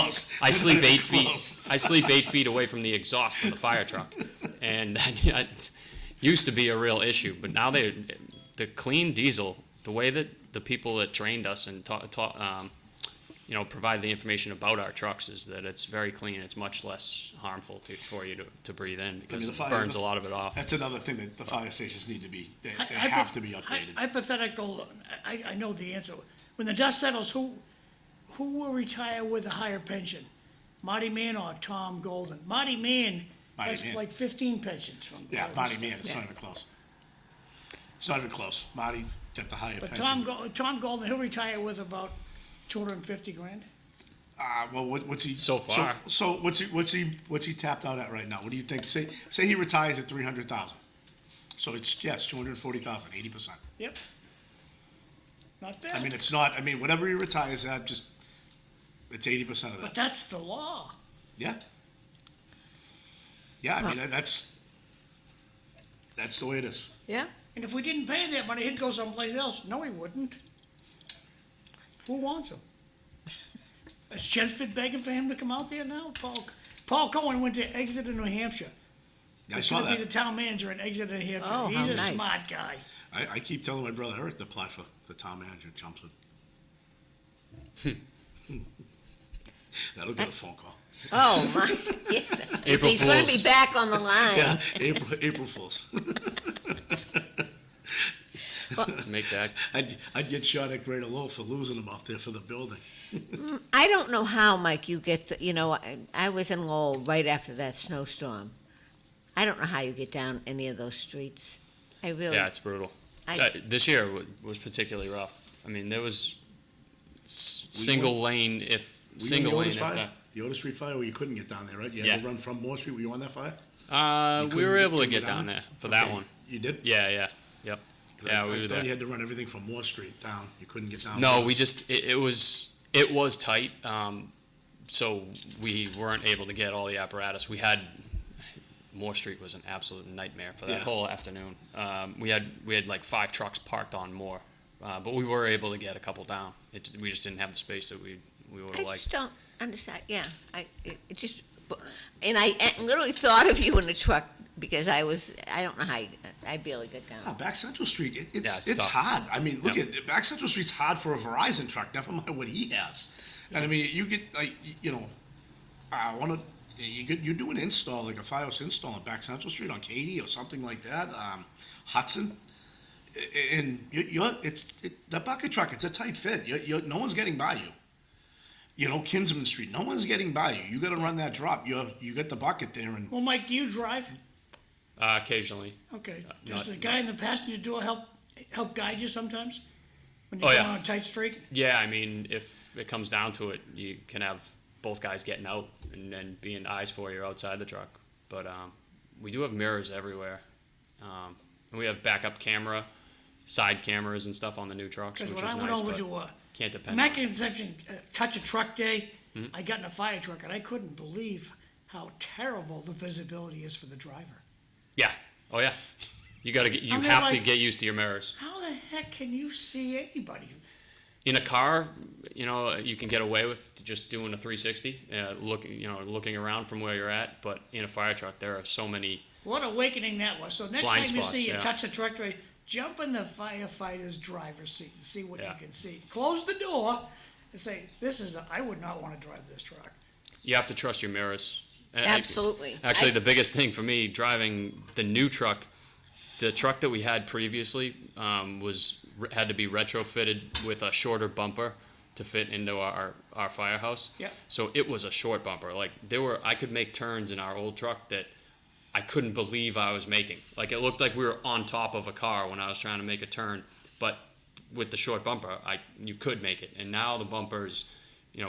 8 feet. Close. I sleep 8 feet away from the exhaust of the fire truck, and that used to be a real issue. But now the clean diesel, the way that the people that trained us and provide the information about our trucks is that it's very clean. It's much less harmful for you to breathe in because it burns a lot of it off. That's another thing that the fire stations need to be, they Hy- have to be updated. Hypothetical, I know the answer. When the dust settles, who will retire with a higher pension? Marty Mann or Tom Golden? Marty Mann Marty has Mann. like 15 pensions from. Yeah, all this Marty stuff. Man, it's not even close. It's not even close. Marty got the higher But pension. Tom Golden, he'll retire with about 250 grand? Well, what's he? So far. So what's he tapped out at right now? What do you think? Say he retires at 300,000. So it's 240,000, 80%. Yep. Not bad. I mean, it's not. I mean, whatever he retires at, it's 80% of But that. that's the law. Yeah. Yeah, I mean that's the way it is. Yeah. And if we didn't pay that money, he'd go someplace else. No, he wouldn't. Who wants him? Is Chelmsford begging for him to come out there now? Paul Cohen went to Exeter, New Hampshire. I He's saw gonna be the that. town manager in Exeter, New Hampshire. Oh, He's how a nice. smart guy. I keep telling my brother Eric to apply for the town manager in Chelmsford. That'll get a phone call. Oh, my, yes. April He's going to Fools. be back on the line. Yeah, April Fools. Make that. I'd get shot at Greater Lowell for losing them out there for the building. I don't know how, Mike, you get, I was in Lowell right after that snowstorm. I don't know how you get down any of those streets. I really, Yeah, it's brutal. I- This year was particularly rough. I mean, there was single lane, if Were you on the Otis if fire? that. The Otis Street fire where you couldn't get down there, right? You had Yeah. to run from Moore Street. Were you on that fire? You We were couldn't able to get get down down it? there for that Okay. one. You did? Yeah, yeah, yep. Yeah, we I were thought there. you had to run everything from Moore Street down. You couldn't get down. No, Willis. we just it was tight, so we weren't able to get all the apparatus. We had Moore Street was an absolute nightmare for that Yeah. whole afternoon. We had like 5 trucks parked on Moore, but we were able to get a couple down. We just didn't have the space that we would I have liked. just don't understand, yeah, it just, and I literally thought of you in the truck, because I don't know how, I barely got Ah, down. Back Central Street, it's it's tough. hard. I mean, look Yep. at Back Central Street's hard for a Verizon truck. Never mind what he has. And I mean, you get like I want to. You do an install like a FiOS install on Back Central Street on Katy or something like that, Hudson, and the bucket truck. It's a tight fit. No one's getting by you. Kinsman Street. No one's getting by you. You got to run that drop. You get the bucket there, and Well, Mike, do you drive? Occasionally. Okay. not- Does the guy in the passenger door help guide you sometimes? When Oh, you're yeah. going on a tight street? Yeah, I mean, if it comes down to it, you can have both guys getting out and then being eyes for you outside the truck. But we do have mirrors everywhere. And we have backup camera, side cameras and stuff on the new trucks, Because which when is I went nice, over but to can't depend on Immaculate it. Conception Touch a Truck Day, Mm-hmm. I got in a fire truck, and I couldn't believe how terrible the visibility is for the driver. Yeah. Oh, yeah. You I mean, have to like- get used to your mirrors. How the heck can you see anybody? In a car, you can get away with just doing a 360, looking around from where you're at. But in a fire truck, there are so many. What awakening that was. So next Blind time you spots, see you yeah. touch a truck tray, jump in the firefighter's driver's seat and see what Yeah. you can see. Close the door and say, I would not want to drive this truck. You have to trust your mirrors. Absolutely. Actually, the biggest thing for me driving the new truck, the truck that we had previously had to be retrofitted with a shorter bumper to fit into our firehouse. Yep. So it was a short bumper. Like I could make turns in our old truck that I couldn't believe I was making. Like it looked like we were on top of a car when I was trying to make a turn, but with the short bumper, you could make it. And now the bumper's,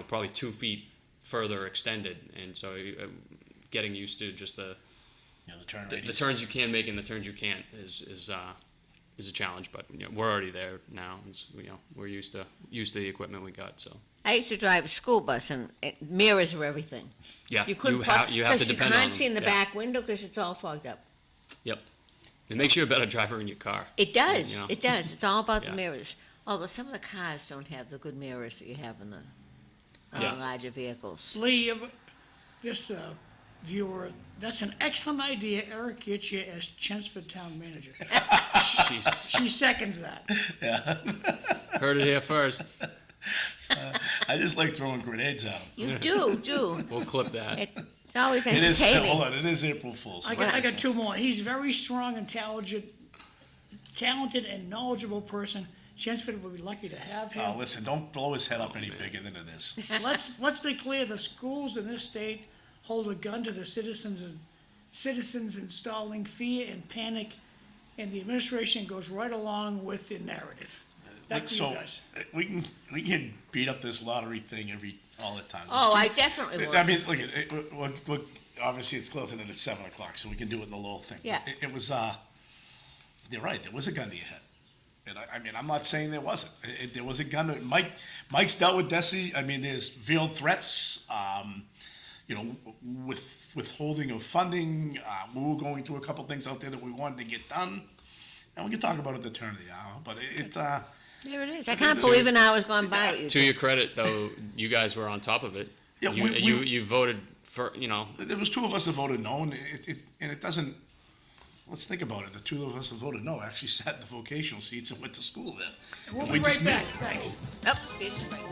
probably 2 feet further extended, and so getting used to just the turn the radius. turns you can make and the turns you can't is a challenge. But we're already there now. We're used to the equipment we got. So I used to drive a school bus, and mirrors are everything. yeah, You couldn't have to depend on because you can't them. see in the Yeah. back window because it's all fogged up. Yep. It makes you a better driver in your car. It does. You know? It does. It's all about the Yeah. mirrors. Although some of the cars don't have the good mirrors that you have in the Yeah. larger vehicles. Lee, this viewer, that's an excellent idea, Eric Gitschier as Chelmsford Town Manager. Jesus. She seconds that. Heard it here first. I just like throwing grenades at him. You do. We'll clip that. It's always It is. entertaining. Hold on. It is April Fool's. I got 2 more. He's very strong and talented and knowledgeable person. Chelmsford would be lucky to have him. Oh, listen, don't blow his head up any bigger than it is. Let's be clear, the schools in this state hold a gun to the citizens installing fear and panic, and the administration goes right along with the narrative. Back to you So guys. we can beat up this lottery thing all the time. Oh, I definitely would. I mean, look at it. Obviously, it's closing at 7:00, so we can do it in the Lowell thing. Yeah. It was. They're right. There was a gun to your head, and I mean, I'm not saying there wasn't. There was a gun. Mike's dealt with Desi. I mean, there's veiled threats. With withholding of funding. We were going through a couple things out there that we wanted to get done, and we can talk about it at the turn of the hour. But There it is. I I think can't that- believe an hour's gone by with you. To your credit, though, you guys were on top of it. Yeah, You voted for, there was 2 of us that voted no, and it doesn't. Let's think about it. The 2 of us that voted no actually sat in the vocational seats and went to school there. We'll And be we right just knew back. it. Thanks. Oh, it's right.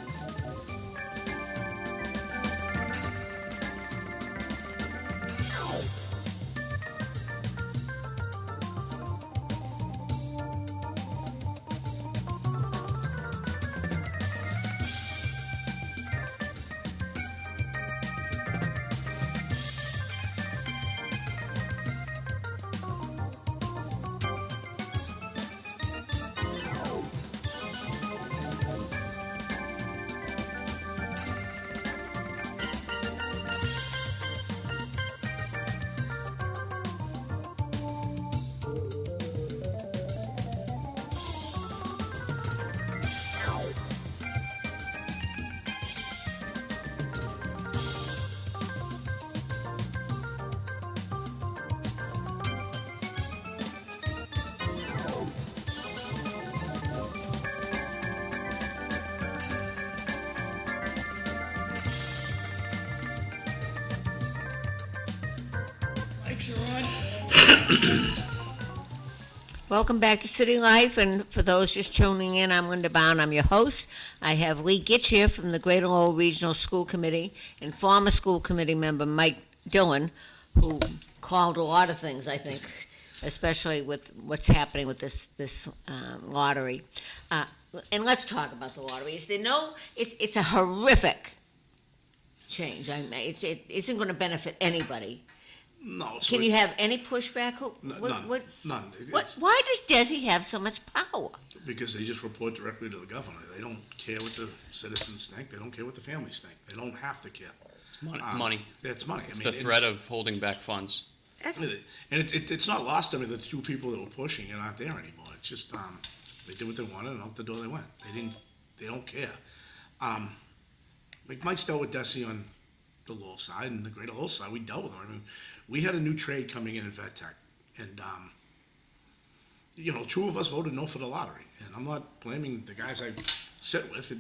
Welcome back to City Life, and for those just tuning in, I'm Linda Bown. I'm your host. I have Lee Gitschier from the Greater Lowell Regional School Committee and former school committee member Mike Dillon, who called a lot of things, I think, especially with what's happening with this lottery. And let's talk about the lottery. It's a horrific change. It isn't going to benefit anybody. No. Can you have any pushback? None. Why does Desi have so much power? Because they just report directly to the governor. They don't care what the citizens think. They don't care what the families think. They don't have to care. Money. It's money. It's the threat of holding back funds. It's not lost on me that the two people that were pushing it aren't there anymore. It's just they did what they wanted and out the door they went. They don't care. Like Mike's dealt with Desi on the Lowell side and the Greater Lowell side. We dealt with them. I mean, we had a new trade coming in Vet Tech, and two of us voted no for the lottery. And I'm not blaming the guys I sit with.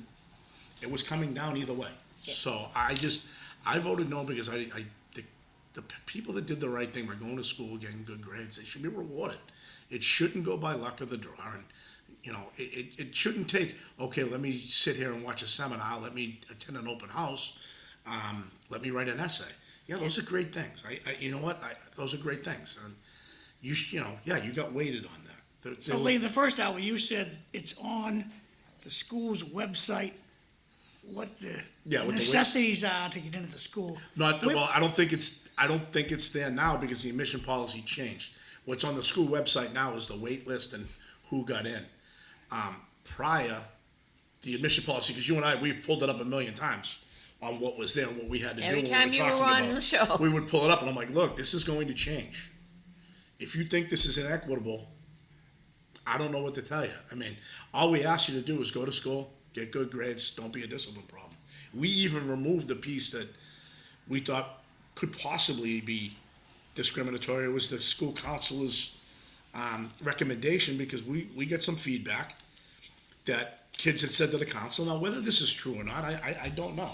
It was coming down either way. Yeah. So I voted no because the people that did the right thing were going to school, getting good grades. They should be rewarded. It shouldn't go by luck of the draw. And, it shouldn't take, okay, let me sit here and watch a seminar. Let me attend an open house. Let me write an essay. Yeah, those are great things. You know what? Those are great things. And you got weighted on that. So, Lee, in the first hour, you said it's on the school's website what the necessities are to get into the school. I don't think it's there now because the admission policy changed. What's on the school website now is the wait list and who got in. Prior, the admission policy, because you and I, we've pulled it up a million times on what was there and what we had to do. Every time you were on the show, we would pull it up, and I'm like, look, this is going to change. If you think this is inequitable, I don't know what to tell you. I mean, all we ask you to do is go to school, get good grades, don't be a discipline problem. We even removed the piece that we thought could possibly be discriminatory. It was the school counselor's recommendation, because we get some feedback that kids had said to the counselor. Now, whether this is true or not, I don't know.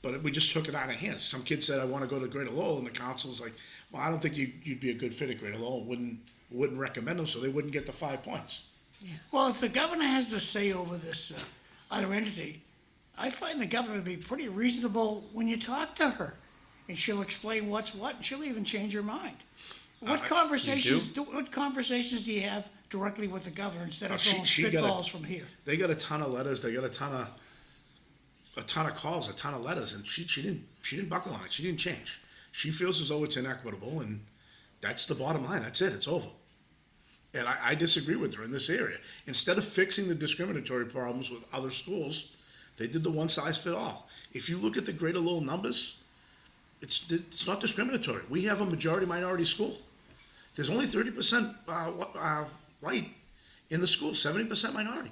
But we just took it out of hands. Some kids said, I want to go to Greater Lowell, and the counselor's like, well, I don't think you'd be a good fit at Greater Lowell. Wouldn't recommend them, so they wouldn't get the 5 points. Yeah. Well, if the governor has to say over this other entity, I find the governor to be pretty reasonable when you talk to her, and she'll explain what's what, and she'll even change her mind. What conversations do you have directly with the governor instead of throwing spitballs from here? They got a ton of letters. They got a ton of calls, a ton of letters, and she didn't buckle on it. She didn't change. She feels as though it's inequitable, and that's the bottom line. That's it. It's over. And I disagree with her in this area. Instead of fixing the discriminatory problems with other schools, they did the one-size-fit-all. If you look at the Greater Lowell numbers, it's not discriminatory. We have a majority-minority school. There's only 30% white in the school, 70% minority.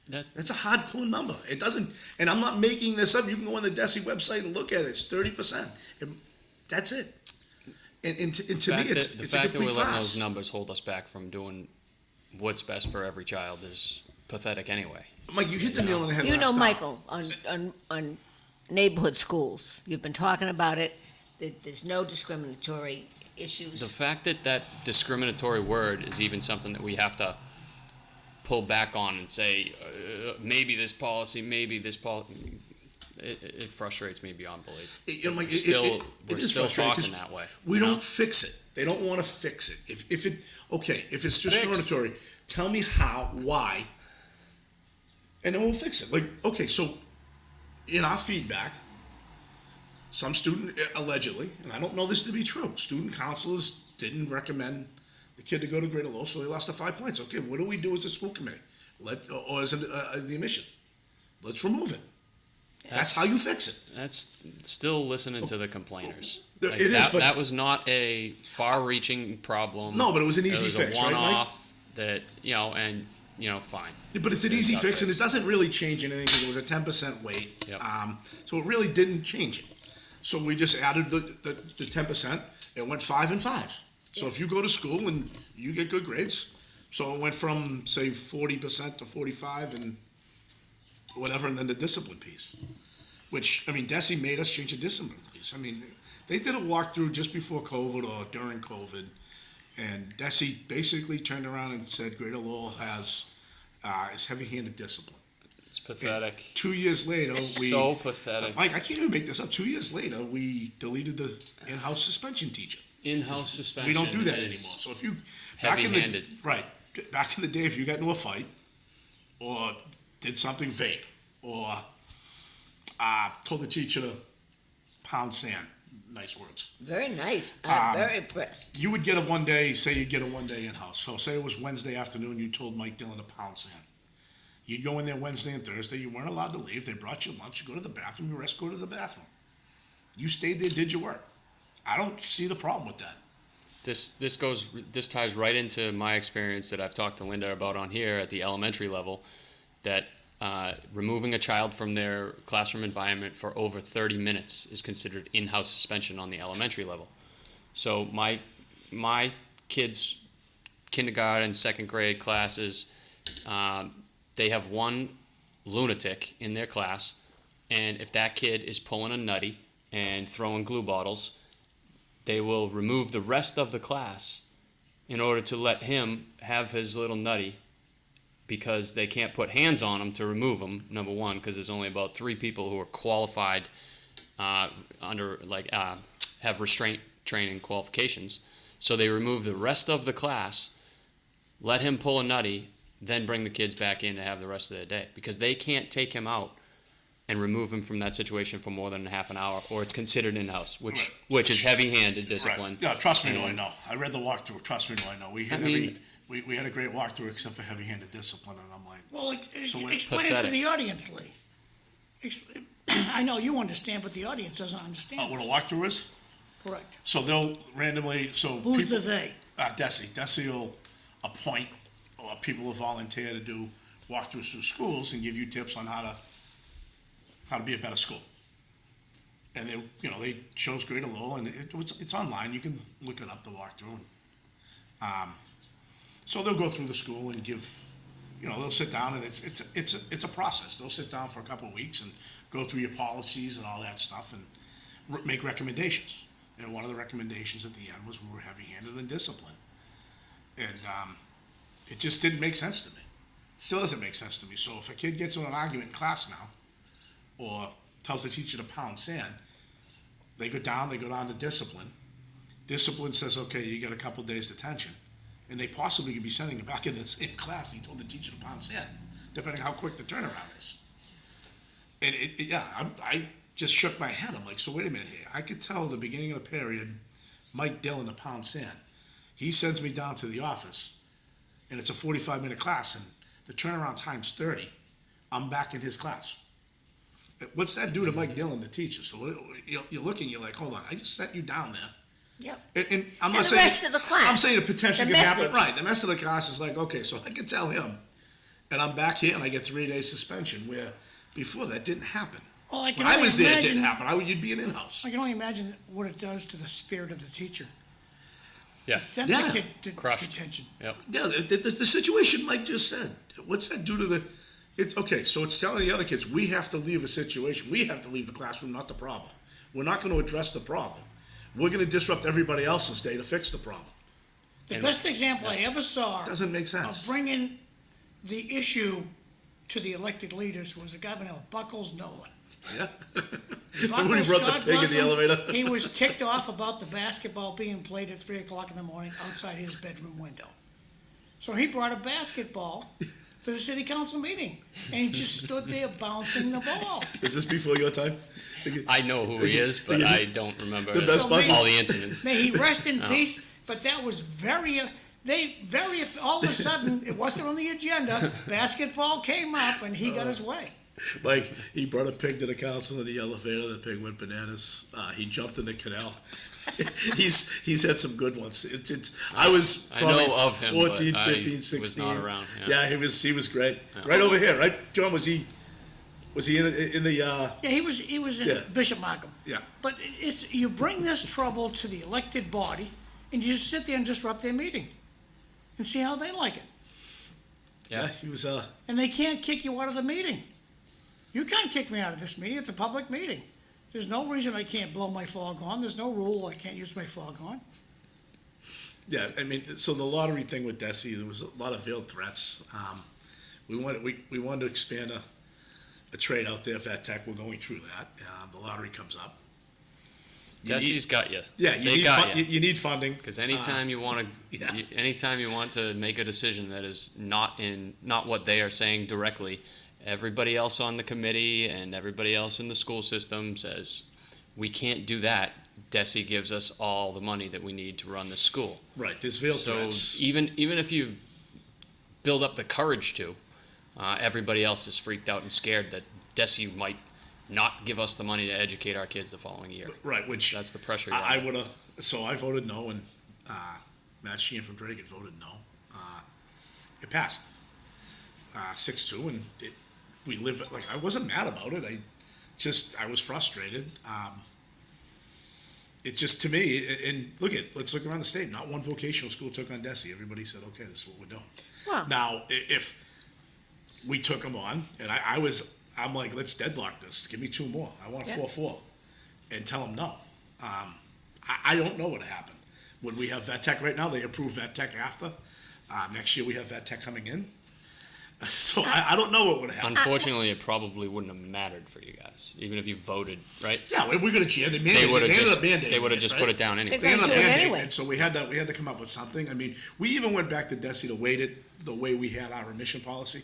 That's a hardcore number. It doesn't, and I'm not making this up. You can go on the DESI website and look at it. It's 30%. That's it. And to me, it's a complete farce. The fact that we're letting those numbers hold us back from doing what's best for every child is pathetic anyway. Mike, you hit the nail on the head last time. Michael, on neighborhood schools, you've been talking about it, that there's no discriminatory issues. The fact that discriminatory word is even something that we have to pull back on and say, maybe this policy, it frustrates me beyond belief. Mike, we're still talking that way. We don't fix it. They don't want to fix it. If it's discriminatory, tell me how, why, and then we'll fix it. Like, okay, so in our feedback, some student, allegedly, and I don't know this to be true, student counselors didn't recommend the kid to go to Greater Lowell, so they lost the 5 points. Okay, what do we do as a school committee? Or as the admission? Let's remove it. That's how you fix it. That's still listening to the complainers. That was not a far-reaching problem. No, but it was an easy fix, right, Mike? It was a one-off that, fine. But it's an easy fix, and it doesn't really change anything because it was a 10% weight. Yep. So it really didn't change it. So we just added the 10%. It went 5 and 5. So if you go to school and you get good grades, so it went from, say, 40% to 45 and whatever, and then the discipline piece. Which, I mean, DESI made us change the discipline piece. I mean, they did a walkthrough just before COVID or during COVID, And Desi basically turned around and said Greater Lowell is heavy-handed discipline. It's pathetic. 2 years later, So pathetic. Mike, I can't even make this up. 2 years later, we deleted the in-house suspension teacher. In-house suspension. We don't do that is anymore. So if you heavy-handed. back in the day, if you got into a fight or did something vape or told the teacher to pound sand, nice words, Very nice. I'm very impressed. you would get a one-day. Say you'd get a one-day in-house. So say it was Wednesday afternoon, you told Mike Dillon to pound sand. You'd go in there Wednesday and Thursday. You weren't allowed to leave. They brought you lunch. You go to the bathroom. You rest. Go to the bathroom. You stayed there. Did your work. I don't see the problem with that. This ties right into my experience that I've talked to Linda about on here at the elementary level, that removing a child from their classroom environment for over 30 minutes is considered in-house suspension on the elementary level. So my kids' kindergarten, second grade classes, they have one lunatic in their class, and if that kid is pulling a nutty and throwing glue bottles, they will remove the rest of the class in order to let him have his little nutty, because they can't put hands on him to remove him, number one, because there's only about 3 people who are qualified have restraint training qualifications. So they remove the rest of the class, let him pull a nutty, then bring the kids back in to have the rest of their day, because they can't take him out and remove him from that situation for more than a half an hour, or it's considered in-house, which is heavy-handed discipline. Right. Yeah, trust me, no, I know. I read the walkthrough. Trust me, no, I know. We had we had a great walkthrough except for heavy-handed discipline, and I'm like, Well, So explain it to pathetic. the audience, Lee. I know you understand, but the audience doesn't understand. what a walkthrough is? Correct. So they'll randomly. So Who's people, the they? Desi. Desi will appoint people who volunteer to do walkthroughs through schools and give you tips on how to be a better school. And they chose Greater Lowell, and it's online. You can look it up, the walkthrough. And, so they'll go through the school and give, they'll sit down, and it's a process. They'll sit down for a couple of weeks and go through your policies and all that stuff and make recommendations. And one of the recommendations at the end was we were heavy-handed and disciplined. And it just didn't make sense to me. It still doesn't make sense to me. So if a kid gets in an argument in class now, or tells the teacher to pound sand, they go down to discipline. Discipline says, okay, you get a couple days detention. And they possibly could be sending it back in class. He told the teacher to pound sand, depending on how quick the turnaround is. And I just shook my head. I'm like, so wait a minute here. I could tell at the beginning of the period, Mike Dillon to pound sand. He sends me down to the office, and it's a 45-minute class, and the turnaround time's 30. I'm back in his class. What's that do to Mike Dillon, the teacher? So you're looking, you're like, hold on, I just sent you down there. Yep. And I'm not And the saying rest of the class. I'm saying it potentially The could happen. methods. Right. The rest of the class is like, okay, so I can tell him, and I'm back here, and I get 3 days suspension. Where before that didn't happen. Well, I can When I only was there, it imagine- didn't happen. You'd be an in-house. I can only imagine what it does to the spirit of the teacher. Yeah. Send Yeah. the kid to Crushed. detention. Yep. Yeah, the situation Mike just said. What's that do to the? It's okay. So it's telling the other kids we have to leave a situation. We have to leave the classroom, not the problem. We're not going to address the problem. We're going to disrupt everybody else's day to fix the problem. The best example I ever saw Doesn't make of sense. bringing the issue to the elected leaders was a guy by the name of Buckles Nolan. Yeah. Buckles, When he brought God the pig in bless the him, elevator. he was ticked off about the basketball being played at 3 o'clock in the morning outside his bedroom window. So he brought a basketball to the city council meeting, and he just stood there bouncing the ball. Is this before your time? I know who he is, but I don't remember The best So all the incidents. May he rest in peace, but that was all of a sudden, it wasn't on the agenda, basketball came up and he got his way. Like, he brought a pig to the council in the elevator. The pig went bananas. He jumped in the canal. He's had some good ones. I was I probably know of him, but 14, I 15, was 16. not around, Yeah, he was great. Right over here, right? John, was he in the Yeah, he was in Yeah. Bishop Markham. yeah. But you bring this trouble to the elected body and you just sit there and disrupt their meeting and see how they like it. Yeah, he was And they can't kick you out of the meeting. You can't kick me out of this meeting. It's a public meeting. There's no reason I can't blow my foghorn. There's no rule I can't use my foghorn. Yeah, I mean, so the lottery thing with Desi, there was a lot of veiled threats. We wanted to expand a trade out there. Vet Tech, we're going through that. The lottery comes up. Desi's got you. Yeah, They got you. you need funding. Because anytime you want to, yeah. anytime you want to make a decision that is not what they are saying directly, everybody else on the committee and everybody else in the school system says, we can't do that. Desi gives us all the money that we need to run the school. Right, there's veiled So threats. even if you build up the courage to, everybody else is freaked out and scared that Desi might not give us the money to educate our kids the following year. Right, which That's the pressure. You're I under. would have. So I voted no, and Matt Sheehan from Dragon voted no. It passed 6-2, and we live like I wasn't mad about it. I was frustrated. It just to me, and let's look around the state. Not one vocational school took on Desi. Everybody said, okay, this is what we're doing. Well, Now, if we took them on, and I'm like, let's deadlock this. Give me 2 more. I want Yeah. 4-4, and tell them no. I don't know what happened. When we have Vet Tech right now, they approve Vet Tech after. Next year we have Vet Tech coming in. So I don't know what would happen. Unfortunately, it probably wouldn't have mattered for you guys, even if you voted, right? Yeah, we're going to cheer. They They would have ended just up mandating they would have it, just right? put it down anyway. They They ended up do it mandating anyway. it, so we had to come up with something. I mean, we even went back to Desi to weight it the way we had our admission policy,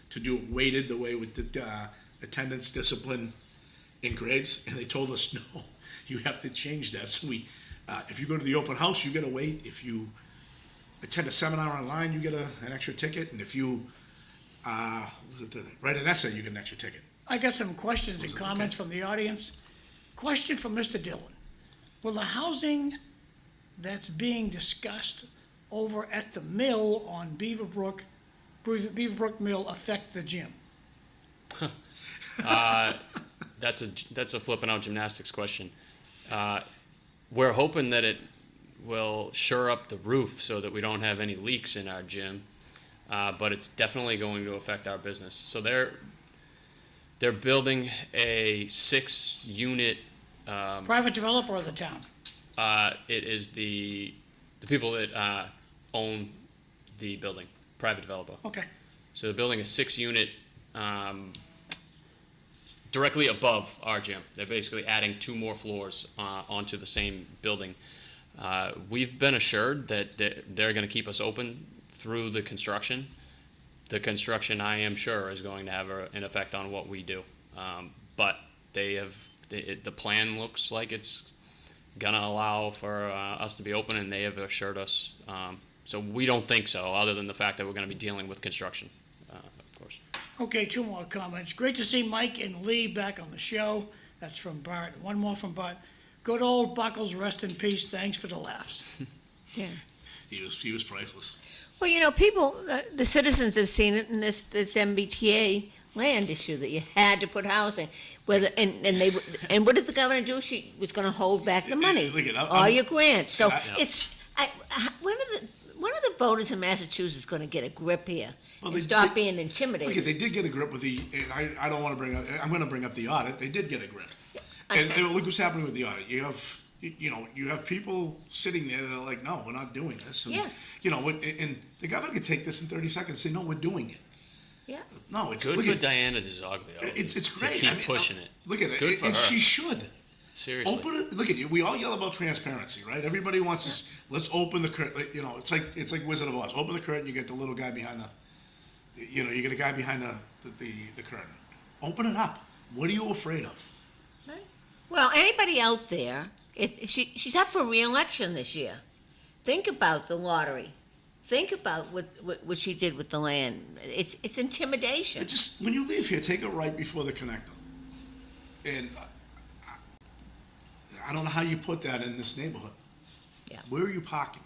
to do it weighted the way with the attendance, discipline, and grades, and they told us no, you have to change that. So if you go to the open house, you get a weight. If you attend a seminar online, you get an extra ticket, and if you write an essay, you get an extra ticket. I got some questions and Was it comments okay? from the audience. Question from Mr. Dillon. Will the housing that's being discussed over at the mill on Beaverbrook Mill affect the gym? That's a flipping out gymnastics question. We're hoping that it will shore up the roof so that we don't have any leaks in our gym, but it's definitely going to affect our business. So they're building a 6-unit. Private developer or the town? It is the people that own the building, private developer. Okay. So they're building a 6-unit directly above our gym. They're basically adding 2 more floors onto the same building. We've been assured that they're going to keep us open through the construction. The construction, I am sure, is going to have an effect on what we do. But the plan looks like it's going to allow for us to be open, and they have assured us. So we don't think so, other than the fact that we're going to be dealing with construction, of course. Okay, 2 more comments. Great to see Mike and Lee back on the show. That's from Bart. 1 more from Bart. Good old Buckles, rest in peace. Thanks for the laughs. yeah. He was priceless. Well, people, the citizens have seen it in this MBTA land issue that you had to put housing. And what did the governor do? She was going to hold back the money, Look at- all your grants. So and when are the voters in Massachusetts going to get a grip here Well, and they- stop they- being Look, intimidated? they did get a grip with and I don't want to bring up, I'm going to bring up the audit. They did get a grip. And look what's happening with the audit. You have people sitting there that are like, no, we're not doing this. And, Yeah. And the governor could take this in 30 seconds and say, no, we're doing it. Yeah. No, it's Good look for at, Diana DeZoglio. it's great. To keep I mean, pushing it. Look at it. Good for and her. she should. Seriously. Open it. Look at you. We all yell about transparency, right? Everybody wants this. Let's open the curtain. It's like Wizard of Oz. Open the curtain. You get the little guy behind you get a guy behind the curtain. Open it up. What are you afraid of? Well, anybody out there, she's up for re-election this year. Think about the lottery. Think about what she did with the land. It's intimidation. When you leave here, take it right before the connector. And I don't know how you put that in this neighborhood. Yeah. Where are you parking?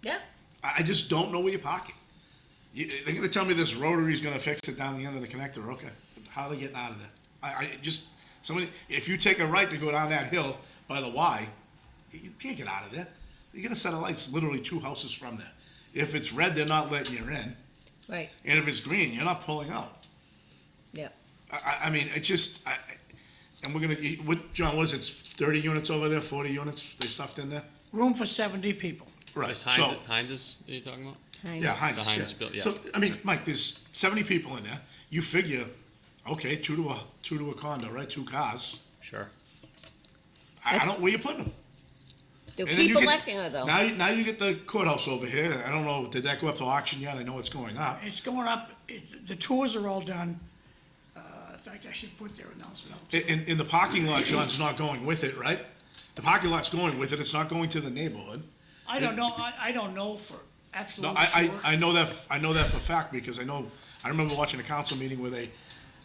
Yeah. I just don't know where you're parking. They're going to tell me this rotary's going to fix it down the end of the connector. Okay, how are they getting out of there? If you take a right to go down that hill by the Y, you can't get out of there. You get a set of lights literally 2 houses from there. If it's red, they're not letting you in, Right. and if it's green, you're not pulling out. Yeah. I mean, it's just, and we're gonna. John, what is it? 30 units over there, 40 units they stuffed in there. Room for 70 people. Right, Is this so- Heinz's are you talking about? Yeah, Heinz. The Heinz bill, yeah. So, I mean, Mike, there's 70 people in there. You figure, okay, two to a condo, right? 2 cars. Sure. I don't, where you putting them? They'll And then keep you get- electing her, though. Now you get the courthouse over here. I don't know, did that go up to auction yet? I know it's going up. It's going up, the tours are all done. In fact, I should put their announcement up. In the parking lot, John's not going with it, right? The parking lot's going with it. It's not going to the neighborhood. I don't know, I don't know for No, absolute sure. I know that for a fact because I remember watching a council meeting where they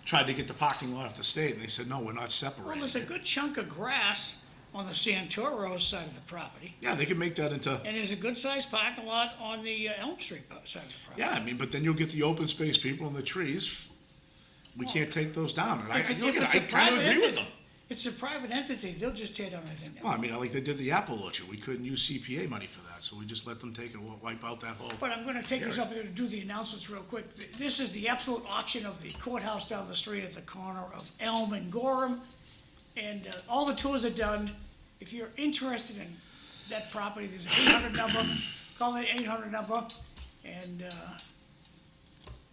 tried to get the parking lot off the state and they said, no, we're not Well, separating there's a it. good chunk of grass on the Santoro side of the property, Yeah, they could make that into, and there's a good-sized parking lot on the Elm Street side of the property. yeah, I mean, but then you'll get the open space people and the trees. We can't take those down. And I If kind of it's a private agree with entity- them. It's a private entity, they'll just tear down anything. Well, I mean, like they did the apple orchard. We couldn't use CPA money for that, so we just let them take it, wipe out that whole. But I'm gonna take this up and do the announcements real quick. This is the absolute auction of the courthouse down the street at the corner of Elm and Gorham. And all the tours are done. If you're interested in that property, there's an 800 number, call that 800 number, and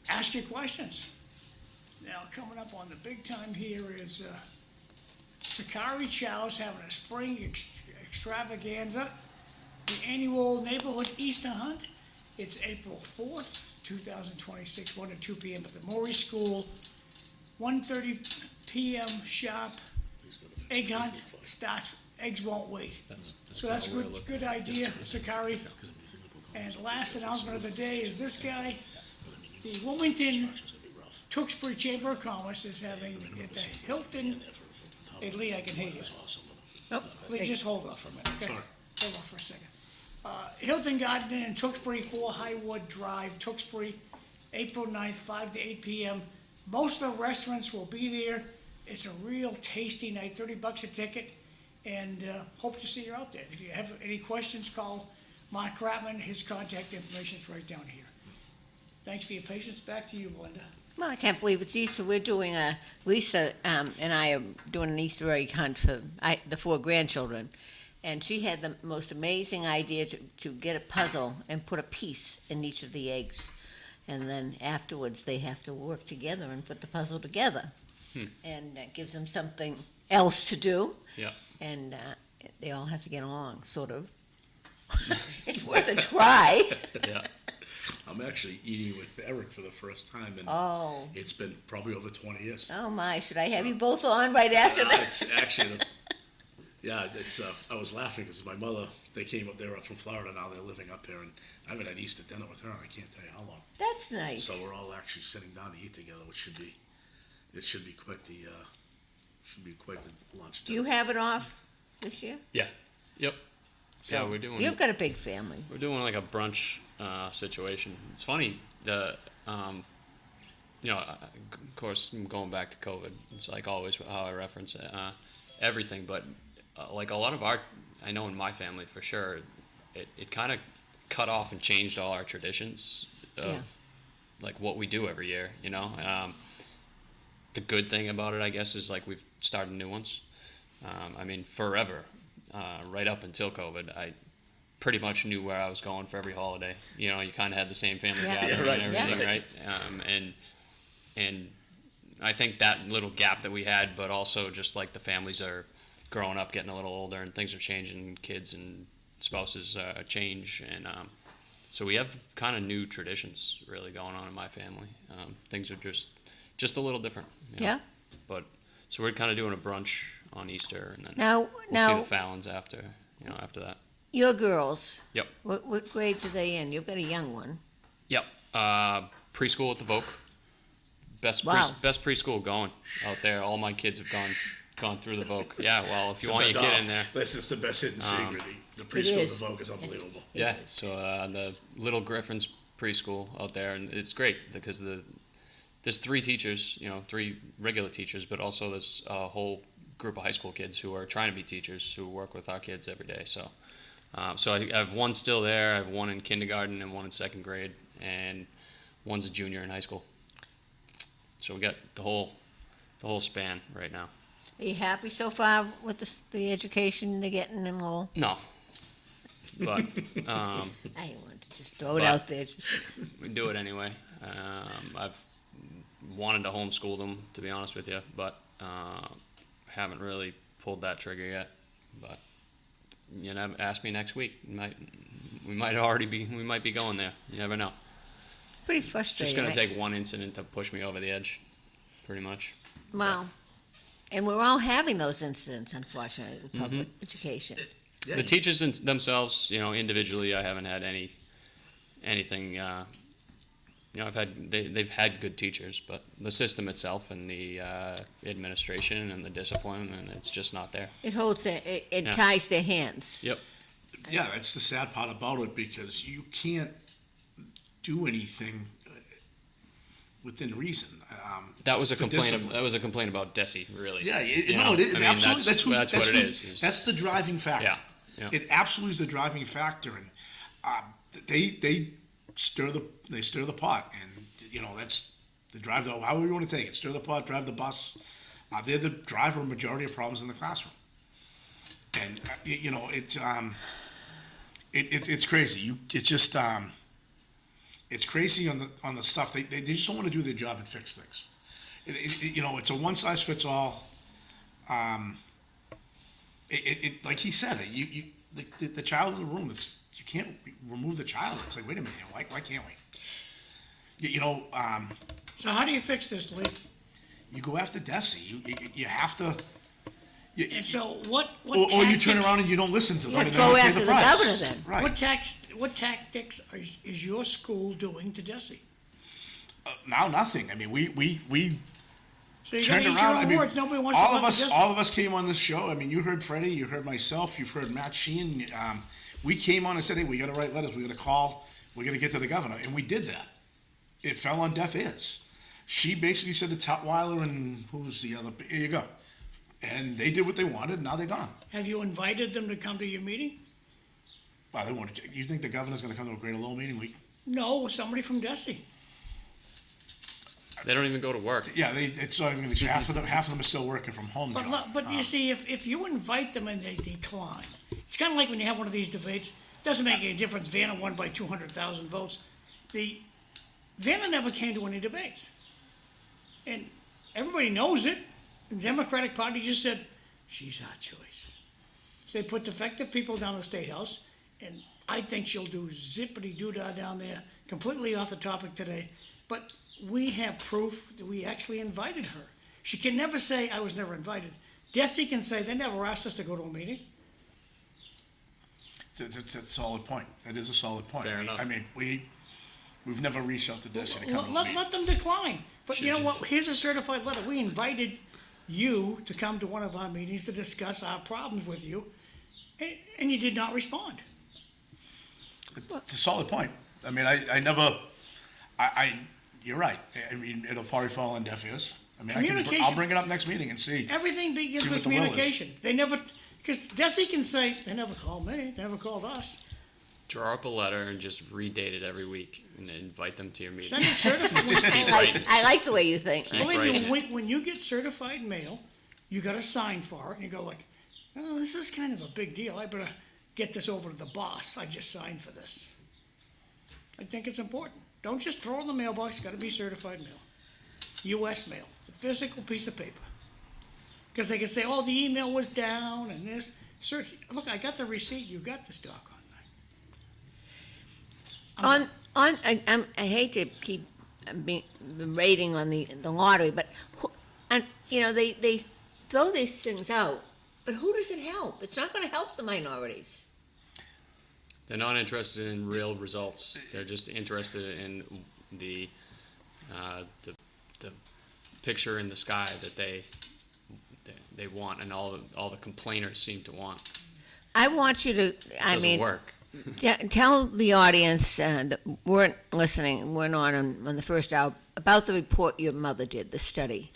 ask your questions. Now, coming up on the big time here is Sakari Chow's having a spring extravaganza, the annual neighborhood Easter hunt. It's April 4th, 2026, 1 to 2 p.m. at the Maury School, 1:30 p.m. sharp. Egg hunt starts, eggs won't wait. So that's a good idea, Sakari. And the last announcement of the day is this guy. The Wilmington Tewksbury Chamber of Commerce is having at the Hilton. Hey, Lee, I can hear you. Oh, Lee, just hold off for a minute, okay? Sorry. Hold off for a second. Hilton Garden Inn in Tewksbury, 4 Highwood Drive, Tewksbury, April 9th, 5 to 8 p.m. Most of the restaurants will be there. It's a real tasty night, $30 a ticket, and hope to see you out there. If you have any questions, call Mark Ratman. His contact information is right down here. Thanks for your patience. Back to you, Melinda. Well, I can't believe it's Easter. We're doing Lisa and I are doing an Easter egg hunt for the 4 grandchildren. And she had the most amazing idea to get a puzzle and put a piece in each of the eggs. And then afterwards, they have to work together and put the puzzle together. And that gives them something else to do. Yeah. And they all have to get along, sort of. It's worth a try. Yeah. I'm actually eating with Eric for the first time, and Oh. it's been probably over 20 years. Oh, my. Should I have you both on right after that? It's actually, it's. I was laughing because my mother, they came up, they're up from Florida now, they're living up here, and I haven't had Easter dinner with her, and I can't tell you how long. That's nice. So we're all actually sitting down to eat together, which should be quite the lunch. Do you have it off this year? Yeah. Yep. Yeah, we're doing. You've got a big family. We're doing like a brunch situation. It's funny, of course, I'm going back to COVID. It's like always how I reference it, everything. But like a lot of I know in my family for sure, it kind of cut off and changed all our traditions of like what we do every year. The good thing about it, I guess, is like we've started new ones. I mean, forever, right up until COVID, I pretty much knew where I was going for every holiday. You kind of had the same family gathering and everything, right? And I think that little gap that we had, but also just like the families are growing up, getting a little older, and things are changing. Kids and spouses change, and so we have kind of new traditions really going on in my family. Things are just a little different. Yeah. But so we're kind of doing a brunch on Easter, and then Now, we'll see the Fallons after that. your girls. Yep. What grades are they in? You've got a young one. Yep. Preschool at the Voc. Best preschool going out there. All my kids have gone through the Voc. Yeah. Well, if you want your kid in there. Listen, it's the best hidden secret. The preschool at the Vogue is unbelievable. Yeah. So the Little Griffins preschool out there, and it's great because there's 3 teachers, 3 regular teachers, but also there's a whole group of high school kids who are trying to be teachers who work with our kids every day. So, so I have one still there. I have one in kindergarten and one in 2nd grade, and one's a junior in high school. So we got the whole span right now. Are you happy so far with the education they're getting in Lowell? No. but I want to just throw it out there. we do it anyway. I've wanted to homeschool them, to be honest with you, but haven't really pulled that trigger yet. But you know, ask me next week. We might be going there. You never know. Pretty It's frustrating. just going to right? take one incident to push me over the edge, pretty much. Well, and we're all having those incidents, unfortunately, with public education. Yeah, The teachers themselves, you know, individually, I haven't had anything. You know, they've had good teachers, but the system itself and the administration and the discipline, and it's just not there. It holds it Yeah. ties their hands. Yep. Yeah, that's the sad part about it, because you can't do anything within reason. That was a for complaint. discipline. That was a complaint about Desi, really. Yeah, You no, know, it is, I mean, absolutely. that's what it is. That's the driving factor. Yeah, yeah. It absolutely is the driving factor, and they stir the pot, and you know that's the drive. However you want to take it, stir the pot, drive the bus. They're the driver of majority of problems in the classroom, and you know it's crazy. It's just it's crazy on the stuff they just don't want to do their job and fix things. You know, it's a one size fits all. Like he said, the child in the room. You can't remove the child. It's like, wait a minute, why can't we? You know, So how do you fix this, Lee? you go after Desi. You have to. And so what Or you turn tactics- around and you don't listen to them. Yeah, and go they don't pay after the price. governor then. Right. What tactics is your school doing to Desi? Now nothing. I mean, we So you're turned going to eat your around. own I mean, words. Nobody wants all to of talk us, to Desi. all of us came on this show. I mean, you heard Freddie, you heard myself, you've heard Matt Sheen. We came on and said, hey, we got to write letters, we got to call, we got to get to the governor, and we did that. It fell on deaf ears. She basically said to Tutwiler and who was the other? Here you go. And they did what they wanted, and now they're gone. Have you invited them to come to your meeting? Wow, they wanted. You think the governor's going to come to a Greater Lowell meeting? No, somebody from Desi. They don't even go to work. Yeah, it's not even going to. Half of them are still working from home. But, John. but you see, if you invite them and they decline, it's kind of like when you have one of these debates. Doesn't make any difference. Vanna won by 200,000 votes. Vanna never came to any debates, and everybody knows it. The Democratic Party just said she's our choice. So they put defective people down the State House, and I think she'll do zippity doo dah down there. Completely off the topic today, but we have proof that we actually invited her. She can never say I was never invited. Desi can say they never asked us to go to a meeting. It's a solid point. That is a solid point. Fair enough. I mean, we've never reached out to Desi to come to a meeting. Let them decline. But Should you know what? just- Here's a certified letter. We invited you to come to one of our meetings to discuss our problems with you, and you did not respond. It's a solid point. I mean, you're right. I mean, it'll probably fall on deaf ears. I mean, I'll Communication. bring it up next meeting and see. Everything begins See with what the will is. communication. They never, because Desi can say, they never called me, they never called us. Draw up a letter and just redate it every week and then invite them to your meeting. Send it certified. I like the way you think. Keep Believe me, writing. when you get certified mail, you got to sign for it, and you go like, oh, this is kind of a big deal. I better get this over to the boss. I just signed for this. I think it's important. Don't just throw it in the mailbox. It's got to be certified mail. U.S. mail, the physical piece of paper. Because they can say, oh, the email was down and this. Look, I got the receipt. You got this doggone thing. I hate to keep rating on the lottery, but they throw these things out, but who does it help? It's not going to help the minorities. They're not interested in real results. They're just interested in the picture in the sky that they want, and all the complainers seem to want. I want you to. Doesn't work. Tell the audience that weren't listening, weren't on the first hour, about the report your mother did, the study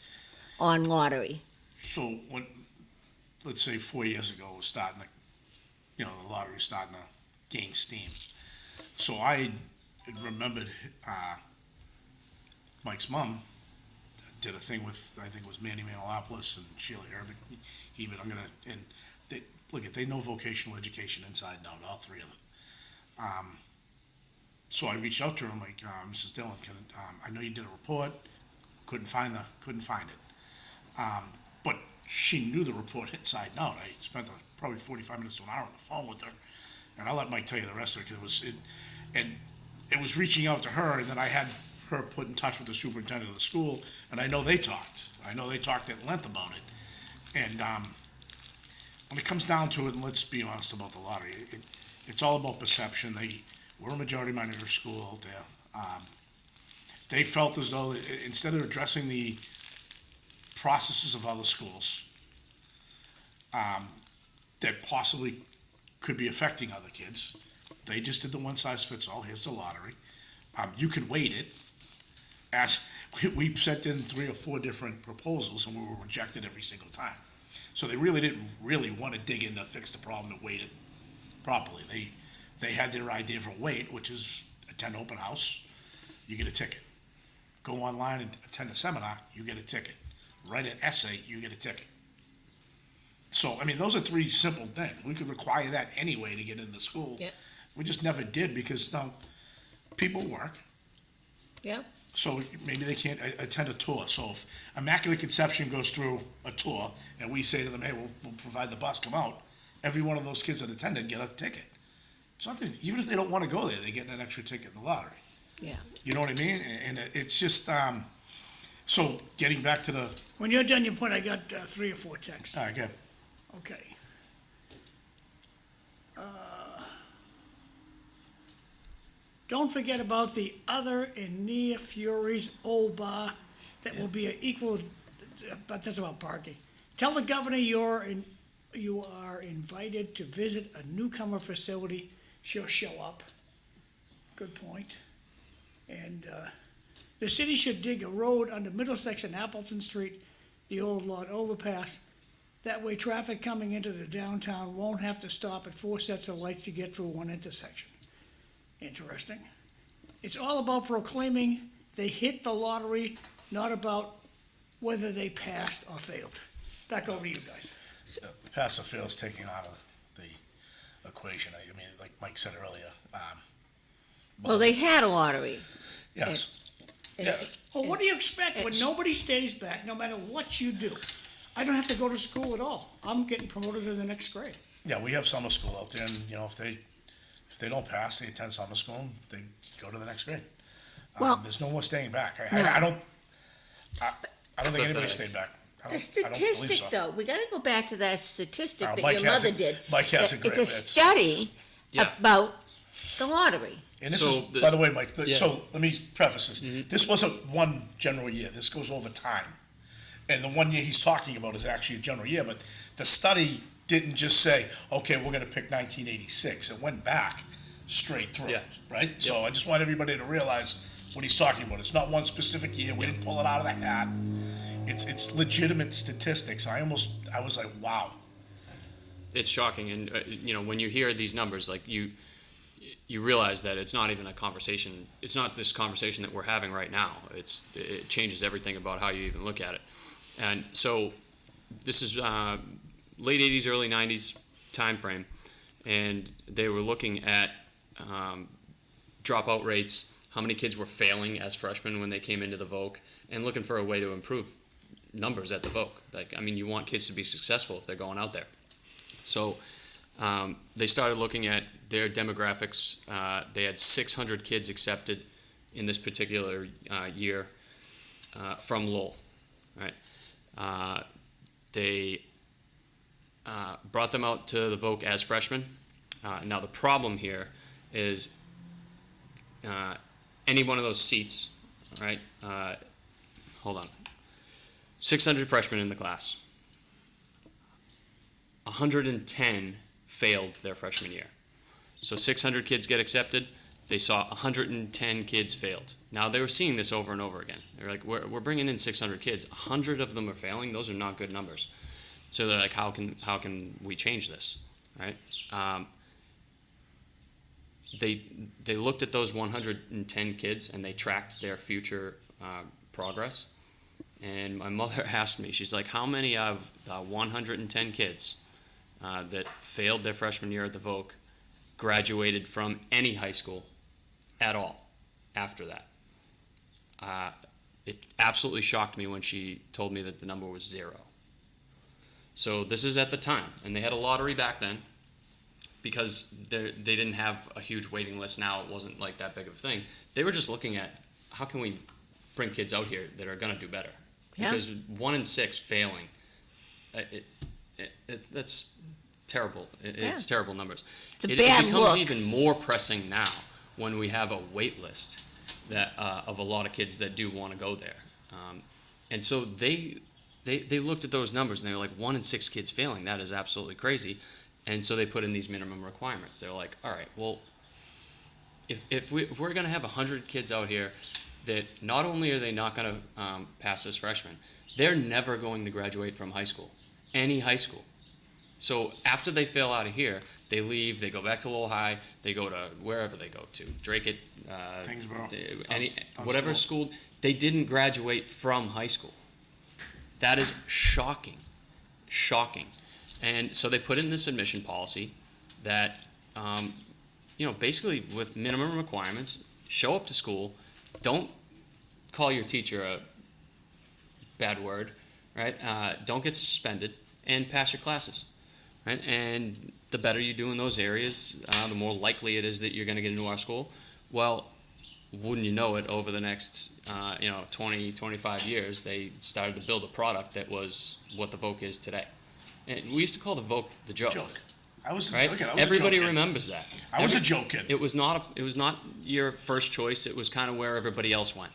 on lottery. So when, let's say 4 years ago, it was starting to, the lottery was starting to gain steam. So I remembered Mike's mom did a thing with, I think it was Manny Manalopoulos and Sheila Herbert. They know vocational education inside and out, all three of them. So I reached out to her, I'm like, Mrs. Dillon, I know you did a report, couldn't find it. But she knew the report inside and out. I spent probably 45 minutes to an hour on the phone with her, and I'll let Mike tell you the rest of it, because it was reaching out to her, and then I had her put in touch with the superintendent of the school, and I know they talked. I know they talked at length about it. And when it comes down to it, and let's be honest about the lottery, it's all about perception. We're a majority minority school out there. They felt as though instead of addressing the processes of other schools that possibly could be affecting other kids, they just did the one-size-fits-all. Here's the lottery. You could weight it. As we sent in 3 or 4 different proposals, and we were rejected every single time. So they really didn't want to dig in to fix the problem and weight it properly. They had their idea for weight, which is attend open house, you get a ticket. Go online and attend a seminar, you get a ticket. Write an essay, you get a ticket. So, I mean, those are 3 simple things. We could require that anyway to get into school. Yep. We just never did, because now people work. Yep. So maybe they can't attend a tour. So if Immaculate Conception goes through a tour and we say to them, hey, we'll provide the bus, come out, every one of those kids that attended get a ticket. It's not that, even if they don't want to go there, they get an extra ticket in the lottery. Yeah. You know what I mean? And it's just, so getting back to the, When you're done your point, I got 3 or 4 texts. all right, good. Okay. Don't forget about the other and near Fury's old bar that will be equal, but that's about parking. Tell the governor you are invited to visit a newcomer facility. She'll show up. Good point. And the city should dig a road under Middlesex and Appleton Street, the old lot overpass. That way traffic coming into the downtown won't have to stop at 4 sets of lights to get through one intersection. Interesting. It's all about proclaiming they hit the lottery, not about whether they passed or failed. Back over to you guys. Pass or fail is taken out of the equation. I mean, like Mike said earlier. Well, they had a lottery. Yes. And- Yeah. Well, what do you expect when nobody stays back, no matter what you do? I don't have to go to school at all. I'm getting promoted to the next grade. Yeah, we have summer school out there, and, you know, if they don't pass, they attend summer school, and they go to the next grade. Well- There's no more staying back. No. I don't think anybody Pathetic. stayed back. I The don't believe statistic, so. though, we gotta go back to that statistic Oh, that Mike your has mother it. did. Mike has That it great. It's a study Yeah. about the lottery. And this So is, this- by the way, Mike, yeah. Mm-hmm. so let me preface this. This wasn't one general year. This goes over time. And the 1 year he's talking about is actually a general year, but the study didn't just say, okay, we're gonna pick 1986. It went back straight through, Yeah. right? So I just want everybody to realize what he's talking about. It's not one specific year. We didn't pull it out of the hat. It's legitimate statistics. I was like, wow. It's shocking, and you know, when you hear these numbers, like you realize that it's not even a conversation. It's not this conversation that we're having right now. It changes everything about how you even look at it. And so this is late 80s, early 90s time frame, and they were looking at dropout rates, how many kids were failing as freshmen when they came into the Voc, and looking for a way to improve numbers at the Voc. Like, I mean, you want kids to be successful if they're going out there. So they started looking at their demographics. They had 600 kids accepted in this particular year from Lowell, right? They brought them out to the Voc as freshmen. Now the problem here is any one of those seats, right? Hold on. 600 freshmen in the class. 110 failed their freshman year. So 600 kids get accepted. They saw 110 kids failed. Now they were seeing this over and over again. They're like, we're bringing in 600 kids. 100 of them are failing. Those are not good numbers. So they're like, how can we change this, right? They looked at those 110 kids and they tracked their future progress. And my mother asked me, she's like, how many of the 110 kids that failed their freshman year at the Voc graduated from any high school at all after that. It absolutely shocked me when she told me that the number was 0. So this is at the time, and they had a lottery back then because they didn't have a huge waiting list. Now it wasn't like that big of a thing. They were just looking at how can we bring kids out here that are going to do better. Yeah. Because 1 in 6 failing, that's terrible. It's terrible numbers. It's a It bad becomes look. even more pressing now when we have a wait list that of a lot of kids that do want to go there. And so they looked at those numbers and they were like, 1 in 6 kids failing. That is absolutely crazy. And so they put in these minimum requirements. They're like, all right, well, if we're going to have 100 kids out here that not only are they not going to pass as freshmen, they're never going to graduate from high school, any high school. So after they fail out of here, they leave, they go back to Lowell High, they go to wherever they go to, Drake, Tingsboro, whatever school, they didn't graduate from high school. That is shocking, shocking. And so they put in this admission policy that, basically with minimum requirements, show up to school, don't call your teacher a bad word, right? Don't get suspended, and pass your classes, right? And the better you do in those areas, the more likely it is that you're going to get into our school. Well, wouldn't you know it, over the next 20, 25 years, they started to build a product that was what the Voc is today. And we used to call the Voc the joke. I was Right? again, I was Everybody a joke kid. remembers that. I was a joke kid. It was not your first choice. It was kind of where everybody else went.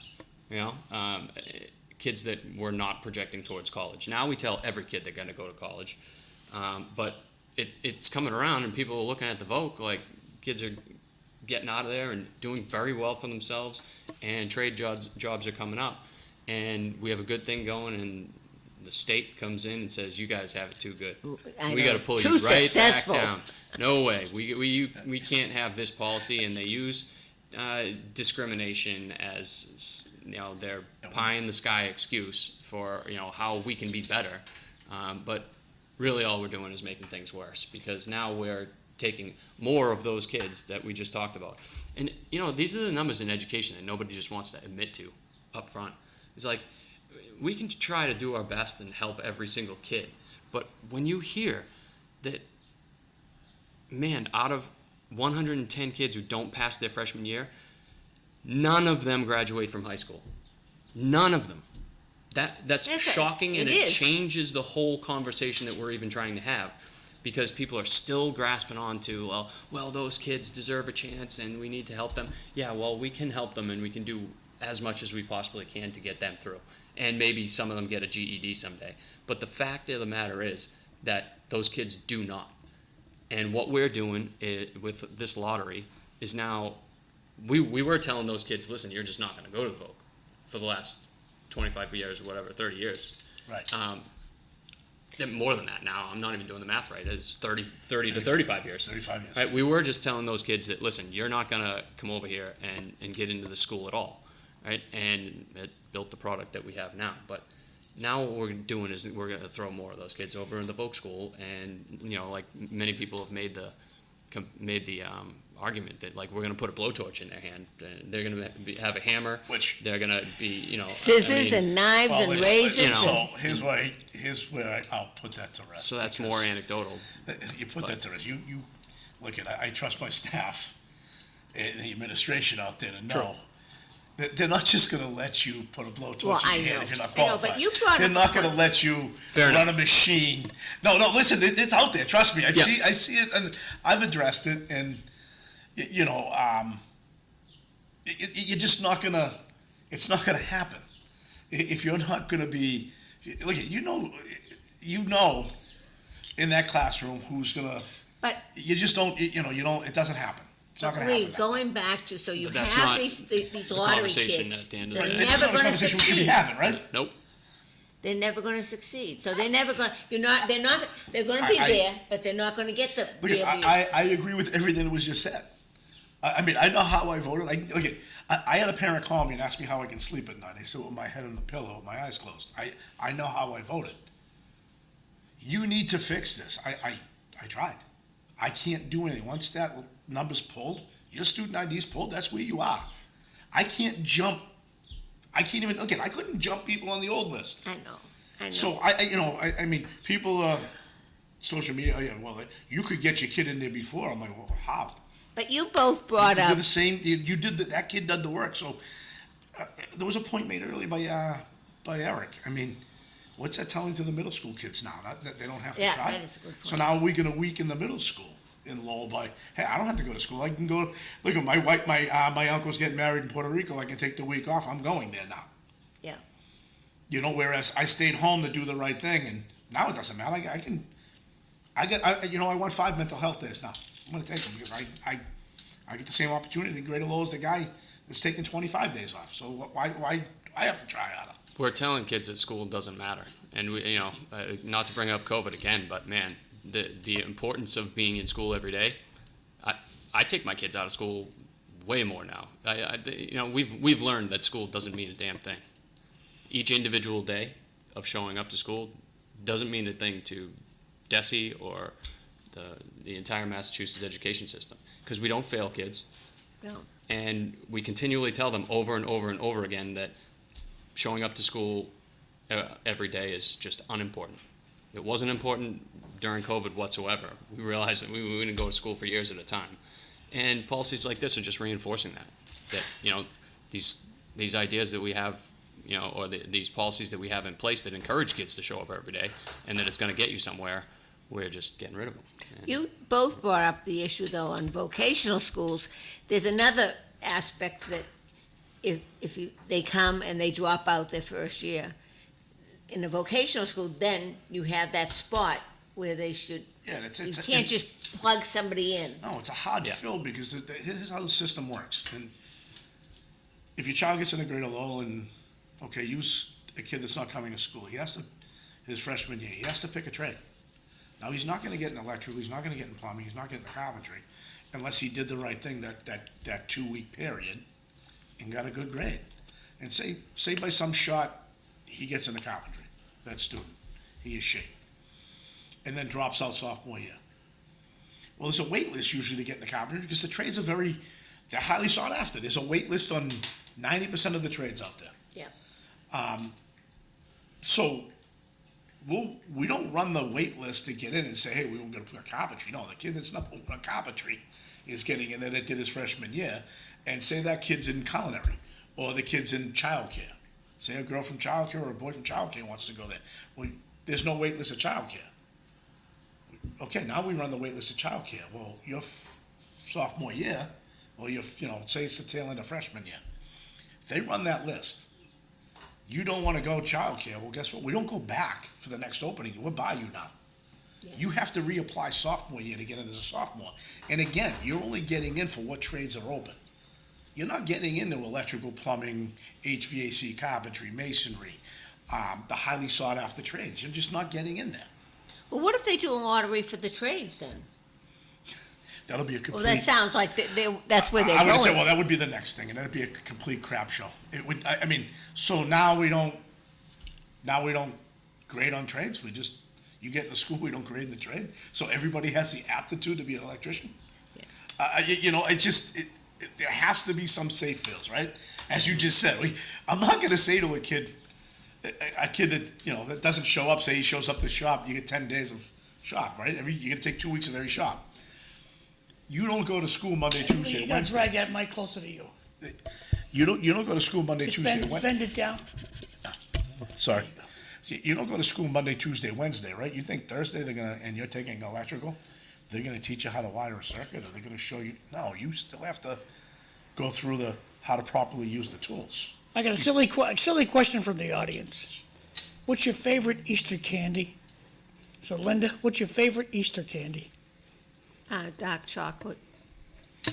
Kids that were not projecting towards college. Now we tell every kid they're going to go to college, but it's coming around, and people are looking at the Voc like kids are getting out of there and doing very well for themselves, and trade jobs are coming up, and we have a good thing going, and the state comes in and says, you guys have it too good. We got to pull you right successful. back down. No way. We can't have this policy, and they use discrimination as their pie in the sky excuse for how we can be better. But really, all we're doing is making things worse, because now we're taking more of those kids that we just talked about. And these are the numbers in education that nobody just wants to admit to up front. It's like, we can try to do our best and help every single kid, but when you hear that, man, out of 110 kids who don't pass their freshman year, none of them graduate from high school. None of them. That's shocking, and it changes the whole conversation that we're even trying to have, because people are still grasping on to, well, those kids deserve a chance and we need to help them. Yeah, well, we can help them, and we can do as much as we possibly can to get them through. And maybe some of them get a GED someday. But the fact of the matter is that those kids do not. And what we're doing with this lottery is now, we were telling those kids, listen, you're just not going to go to the Voc for the last 25 years or whatever, 30 years. Right. More than that now. I'm not even doing the math right. It's 30 to 35 years. 35 years. Right? We were just telling those kids that, listen, you're not going to come over here and get into the school at all. Right? And it built the product that we have now. But now what we're doing is we're going to throw more of those kids over in the Voc school, and like many people have made the argument that, like, we're going to put a blowtorch in their hand, and they're going to have a hammer, Which they're going to be Scissors and knives and razors. So here's where I'll put that to rest. So that's because more anecdotal. You put that to rest. You look at. I trust my staff and the administration out there to know. They're not just going to let you put a blowtorch in your hand if you're not qualified. But you brought They're up not a going to point. let you Fair run enough. a machine. No, listen, it's out there. Trust me. I see it, and I've addressed it, and you're just not going to. It's not going to happen if you're not going to be. Look at you know, in that classroom who's going to. But You just don't. You don't. It doesn't happen. It's not going to happen. going back to, so you But that's have not these the lottery conversation kids. at the end of the They're day. That's never not a going to conversation we should be succeed. having, right? Nope. They're never going to succeed. So they're never going. They're going to be there, but they're not going to get the. Look, I agree with everything that was just said. I mean, I know how I voted. I had a parent call me and ask me how I can sleep at night. I said, with my head on the pillow, with my eyes closed. I know how I voted. You need to fix this. I tried. I can't do anything. Once that number's pulled, your student ID's pulled, that's where you are. I can't jump. I can't even, again, I couldn't jump people on the old list. I know. So I mean, people, social media, oh yeah, well, you could get your kid in there before. I'm like, well, how? But you both brought You're up, the same, you did, that kid did the work, so, there was a point made earlier by Eric. I mean, what's that telling to the middle school kids now? That they don't have to Yeah, try? that is a good So point. now we're gonna weaken the middle school in Lowell by, hey, I don't have to go to school, I can go, look at my wife, my uncle's getting married in Puerto Rico, I can take the week off, I'm going there now. yeah. You know, whereas I stayed home to do the right thing, and now it doesn't matter. I want 5 mental health days now. I'm gonna take them because I get the same opportunity in Greater Lowell as the guy that's taking 25 days off. So why I have to try harder? We're telling kids that school doesn't matter, and we, not to bring up COVID again, but man, the importance of being in school every day. I take my kids out of school way more now. We've learned that school doesn't mean a damn thing. Each individual day of showing up to school doesn't mean a thing to DESE or the entire Massachusetts education system, because we don't fail kids. No. And we continually tell them over and over and over again that showing up to school every day is just unimportant. It wasn't important during COVID whatsoever. We realized that we didn't go to school for years at a time. And policies like this are just reinforcing that these ideas that we have, or these policies that we have in place that encourage kids to show up every day and that it's going to get you somewhere, we're just getting rid of them. And You both brought up the issue, though, on vocational schools. There's another aspect that if they come and they drop out their first year, in a vocational school, then you have that spot where they should, Yeah, you can't just plug somebody in. No, it's a hard fill because here's how the system works. And if your child gets in a Greater Lowell and, okay, use a kid that's not coming to school, his freshman year, he has to pick a trade. Now, he's not gonna get in electrical, he's not gonna get in plumbing, he's not getting in carpentry, unless he did the right thing that 2-week period and got a good grade. And say by some shot, he gets into carpentry, that student, he is shape, and then drops out sophomore year. Well, there's a wait list usually to get into carpentry because the trades they're highly sought after. There's a wait list on 90% of the trades out there. Yeah. So we don't run the wait list to get in and say, hey, we won't get to put carpentry. No, the kid that's not putting carpentry is getting in there that did his freshman year, and say that kid's in culinary or the kid's in childcare. Say a girl from childcare or a boy from childcare wants to go there. Well, there's no wait list of childcare. Okay, now we run the wait list of childcare. Well, your sophomore year, or say it's the tail end of freshman year. If they run that list, you don't want to go childcare. Well, guess what? We don't go back for the next opening. We're by you now. Yeah. You have to reapply sophomore year to get in as a sophomore. And again, you're only getting in for what trades are open. You're not getting into electrical, plumbing, HVAC, carpentry, masonry, the highly sought after trades. You're just not getting in there. Well, what if they do a lottery for the trades then? That'll be a Well, complete. that sounds like that's where they're I would going. say, well, that would be the next thing, and that'd be a complete crap show. It would. I mean, so now we don't grade on trades. You get in the school, we don't grade in the trade. So everybody has the aptitude to be an electrician. Yeah. There has to be some safe fields, right? As you just said, I'm not going to say to a kid that doesn't show up. Say he shows up to shop, you get 10 days of shop, right? You got to take 2 weeks of every shop. You don't go to school Monday, Tuesday, You gotta Wednesday. drag that mic closer to you. You don't go to school Monday, Just Tuesday, bend, Wednesday. bend it down. Sorry. See, you don't go to school Monday, Tuesday, Wednesday, right? You think Thursday and you're taking electrical, they're gonna teach you how to wire a circuit, or they're gonna show you? No, you still have to go through how to properly use the tools. I got a silly question from the audience. What's your favorite Easter candy? So Linda, what's your favorite Easter candy? Dark chocolate.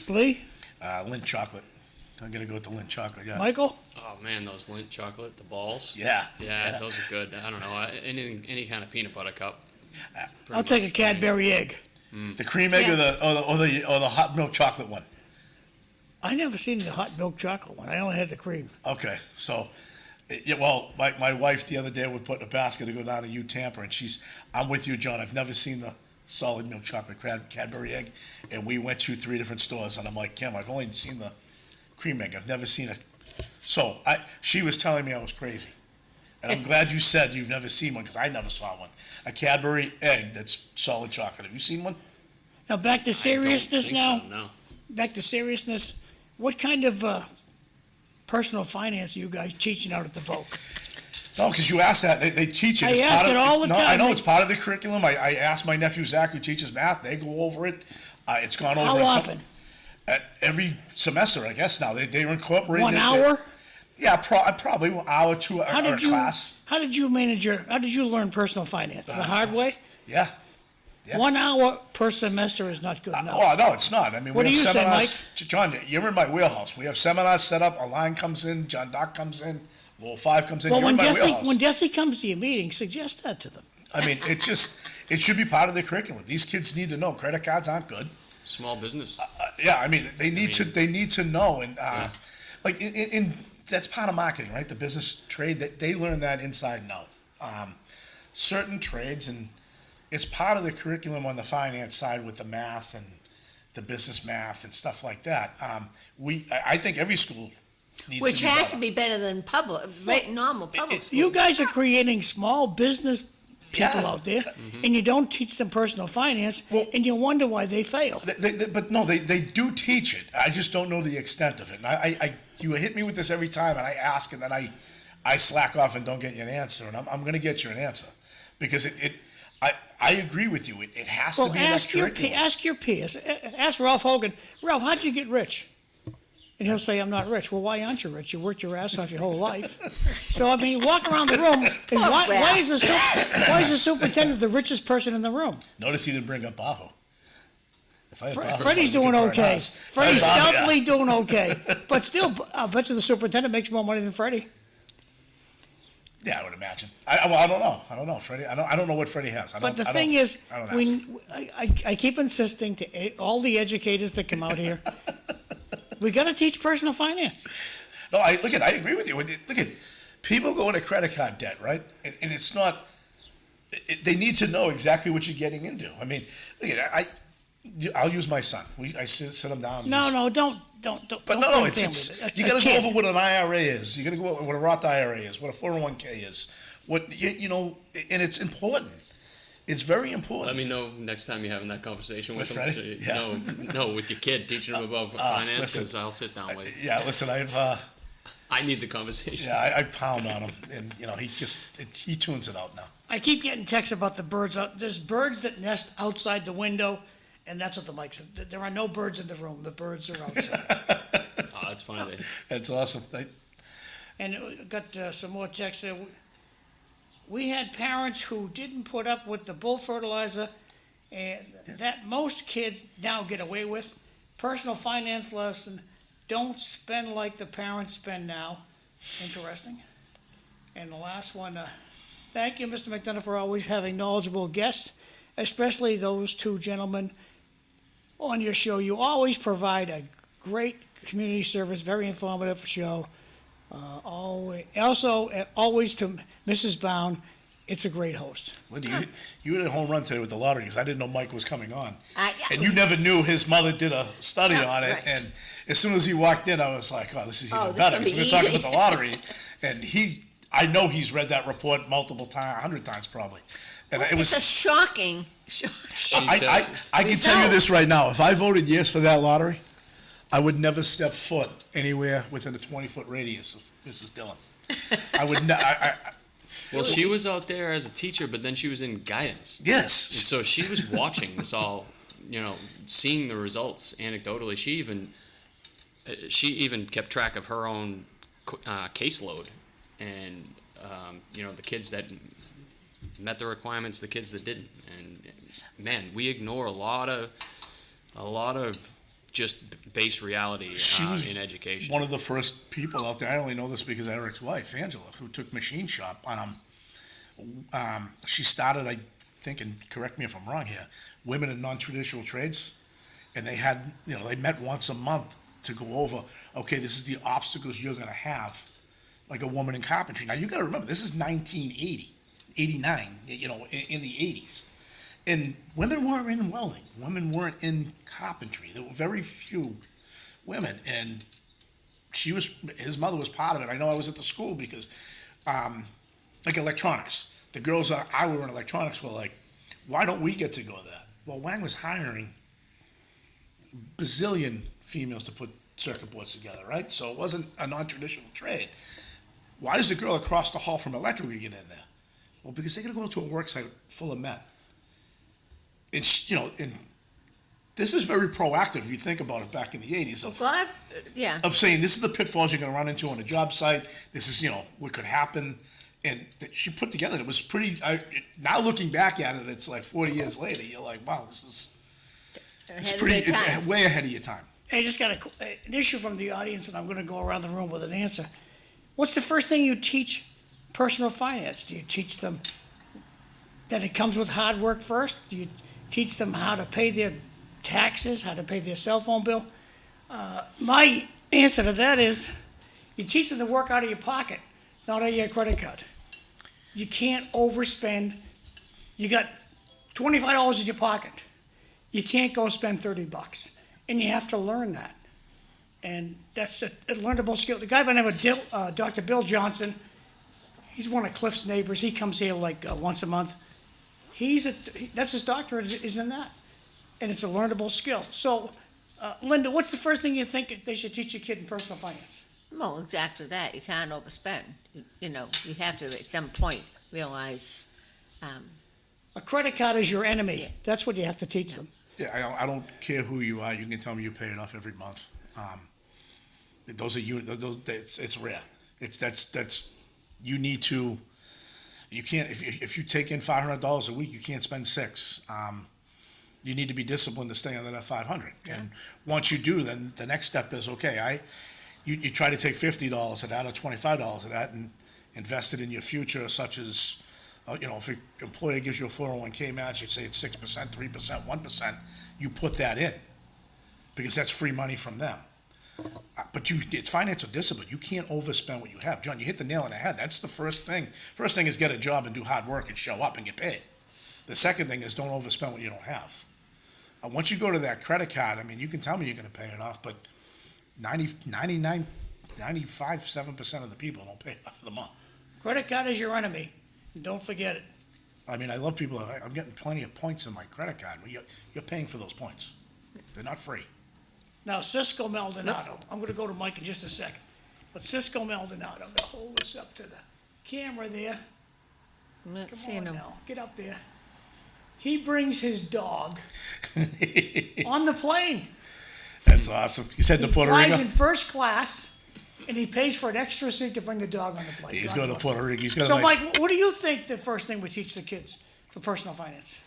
Lee? Lindt chocolate. I'm gonna go with the Lindt chocolate, yeah. Michael? oh man, those Lindt chocolate, the balls. Yeah. Yeah, those are good. I don't know, any kind of peanut butter cup. I'll take a Cadbury egg. The cream egg or the hot milk chocolate one? I never seen the hot milk chocolate one. I only had the cream. Okay, so, well, my wife the other day would put in a basket to go down to Tampa, and I'm with you, John, I've never seen the solid milk chocolate Cadbury egg, and we went to 3 different stores, and I'm like, Kim, I've only seen the cream egg. I've never seen it. So she was telling me I was crazy. And I'm glad you said you've never seen one, because I never saw one. A Cadbury egg that's solid chocolate. Have you seen one? Now, back to seriousness now. No. Back to seriousness. What kind of personal finance are you guys teaching out at the Voc? No, because you asked that. They teach it. I It's ask part it of, all the no, time. I know it's part of the curriculum. I asked my nephew Zach, who teaches math. They go over it. It's gone over. How often? Every semester, I guess now. They're incorporating 1 it. hour? Yeah, probably 1 hour, 2 hour class. How did you learn personal finance? The hard way? Yeah. Yeah. 1 hour per semester is not good enough. Oh, no, it's not. I mean, What we do have you say, seminars. John, you're in my wheelhouse. We have seminars set up. A line comes in. John Doc comes in. Lowell 5 comes in. Well, You're in my wheelhouse. when Desi comes to your meeting, suggest that to them. I mean, it should be part of the curriculum. These kids need to know credit cards aren't good. Small business. Yeah, I mean, they need to know, and like in that's part of marketing, right? The business trade, they learn that inside and out. Certain trades, and it's part of the curriculum on the finance side with the math and the business math and stuff like that. I think every school needs Which to be has better. to be better than normal public school. You guys are creating small business people Yeah. out there, and you don't teach them personal finance, and you wonder why they fail. But no, they do teach it. I just don't know the extent of it. And you hit me with this every time, and I ask, and then I slack off and don't get you an answer, and I'm going to get you an answer, because I agree with you. It has to be that curriculum. Ask your peers. Ask Ralph Hogan. Ralph, how'd you get rich? And he'll say, I'm not rich. Well, why aren't you rich? You worked your ass off your whole life. So, I mean, walk around the room, and why is the superintendent the richest person in the room? Notice he didn't bring up Bajo. If I had Bajo, Freddie's I'd doing get her okay. house. Freddie's If I had Bajo, stealthily doing okay. But still, I bet you the superintendent makes more money than Freddie. Yeah, I would imagine. I don't know. I don't know, Freddie. I don't know what Freddie has. But the thing is, I don't ask. I keep insisting to all the educators that come out here, we got to teach personal finance. No, I agree with you. Look at people go into credit card debt, right? And it's not. They need to know exactly what you're getting into. I mean, look at I'll use my son. I sit him down. No, don't. But no, it's you got to go over what an IRA is. You got to go over what a Roth IRA is, what a 401k is, what you know, and it's important. It's very important. Let me know next time you're having that conversation with With him. Freddie? So, Yeah. No, with your kid, teaching him about finance, listen. because I'll sit down with you. Yeah, listen, I need the conversation. I pound on him, and you know, he tunes it out now. I keep getting texts about the birds. There's birds that nest outside the window, and that's what the mic said. There are no birds in the room. The birds are outside. Oh, that's funny. That's awesome. And got some more texts there. We had parents who didn't put up with the bull fertilizer, and that most kids now get away with. Personal finance lesson, don't spend like the parents spend now. Interesting. And the last one, thank you, Mr. McDonough, for always having knowledgeable guests, especially those two gentlemen on your show. You always provide a great community service, very informative show. Always to Mrs. Bown, it's a great host. Linda, you hit a home run today with the lottery, because I didn't know Mike was coming on. Yeah. And you never knew his mother did a study Yeah, on it. right. And as soon as he walked in, I was like, oh, this is even this better. will Because be we were talking easy. about the lottery. And I know he's read that report multiple times, 100 times probably. And it It's a was, shocking. I can tell you this right now. If I voted yes for that lottery, I would never step foot anywhere within a 20-foot radius of Mrs. Dillon. I would not. Well, she was out there as a teacher, but then she was in guidance. And Yes. so she was watching this all, seeing the results anecdotally. She even kept track of her own caseload, and the kids that met the requirements, the kids that didn't. And man, we ignore a lot of just base reality She was in education. one of the first people out there. I only know this because of Eric's wife, Angela, who took machine shop. She started, I think, and correct me if I'm wrong here, women in non-traditional trades, and they had, they met once a month to go over, okay, this is the obstacles you're going to have, like a woman in carpentry. Now, you got to remember, this is 1980, 89, in the 80s. And women weren't in welding. Women weren't in carpentry. There were very few women. And his mother was part of it. I know I was at the school because, like electronics, the girls I were in electronics were like, why don't we get to go there? Well, Wang was hiring bazillion females to put circuit boards together, right? So it wasn't a non-traditional trade. Why does the girl across the hall from electrical get in there? Well, because they're going to go to a work site full of men. And this is very proactive if you think about it back in the 80s of saying this is the pitfalls you're going to run into on a job site. This is, what could happen. And that she put together, it was pretty, now looking back at it, it's like 40 years later, you're like, wow, it's way ahead of your time. I just got an issue from the audience, and I'm going to go around the room with an answer. What's the first thing you teach personal finance? Do you teach them that it comes with hard work first? Do you teach them how to pay their taxes, how to pay their cell phone bill? My answer to that is you teach them to work out of your pocket, not out of your credit card. You can't overspend. You got $25 in your pocket. You can't go spend $30. And you have to learn that. And that's a learnable skill. The guy by the name of Dr. Bill Johnson, he's one of Cliff's neighbors. He comes here like once a month. That's his doctorate is in that. And it's a learnable skill. So, Linda, what's the first thing you think they should teach a kid in personal finance? Well, exactly that. You can't overspend. You have to at some point realize. A credit card is your enemy. Yeah. That's what you have to teach them. Yeah, I don't care who you are. You can tell me you pay it off every month. Those are it's rare. That's you need to. You can't if you take in $500 a week, you can't spend $600. You need to be disciplined to stay under that $500. Yeah. And once you do, then the next step is okay. You try to take $50 of that or $25 of that and invest it in your future, such as, if your employer gives you a 401k match, you say it's 6%, 3%, 1%, you put that in because that's free money from them. But it's financial discipline. You can't overspend what you have. John, you hit the nail on the head. That's the first thing. First thing is get a job and do hard work and show up and get paid. The second thing is don't overspend what you don't have. Once you go to that credit card, you can tell me you're going to pay it off, but 7% of the people don't pay it off for the month. Credit card is your enemy. Don't forget it. I love people. I'm getting plenty of points on my credit card. You're paying for those points. They're not free. Now, Cisco Maldonado. I'm going to go to Mike in just a second. But Cisco Maldonado, I'm going to hold this up to the camera there. Come on now. Get up there. He brings his dog on the plane. That's awesome. You said to Puerto Rico? He flies in first class, and he pays for an extra seat to bring the dog on the plane. He's going to Puerto Rico. So, Mike, what do you think the first thing we teach the kids for personal finance?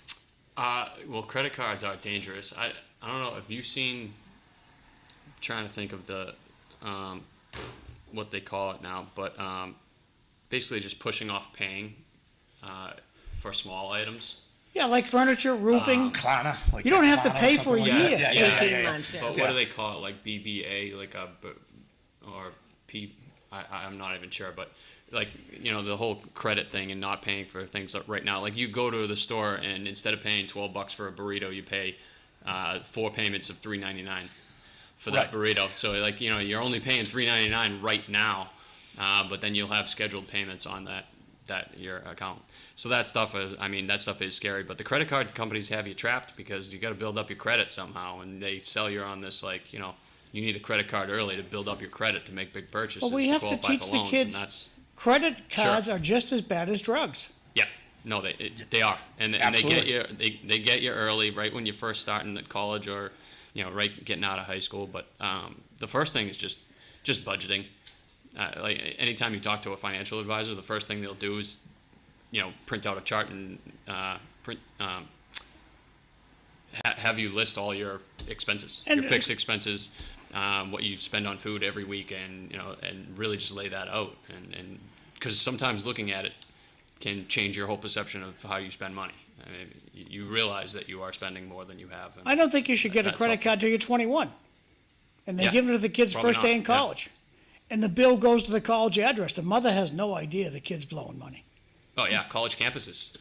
Well, credit cards are dangerous. I don't know if you've seen. Trying to think of the what they call it now, but basically just pushing off paying for small items. Yeah, like furniture, roofing. Klarna, you don't have to pay for a year. Yeah. 18 months. But what do they call it? Like BBA, or P? I'm not even sure, but the whole credit thing and not paying for things right now. Like you go to the store and instead of paying $12 for a burrito, you pay 4 payments of $3.99 for that burrito. So you're only paying $3.99 right now, but then you'll have scheduled payments on that your account. So that stuff is scary. But the credit card companies have you trapped because you got to build up your credit somehow, and they sell you on this you need a credit card early to build up your credit to make big purchases. Well, we have to teach the kids credit cards are just as bad as drugs. Yeah, no, they are, and they get you early, right when you're first starting at college or right getting out of high school. But the first thing is just budgeting. Anytime you talk to a financial advisor, the first thing they'll do is print out a chart and have you list all your expenses, your fixed expenses, what you spend on food every week, and really just lay that out. And because sometimes looking at it can change your whole perception of how you spend money. You realize that you are spending more than you have. I don't think you should get a credit card till you're 21. And they give it to the kid's first day in college. Yeah. And the bill goes to the college address. The mother has no idea the kid's blowing money. Oh, yeah. College campuses,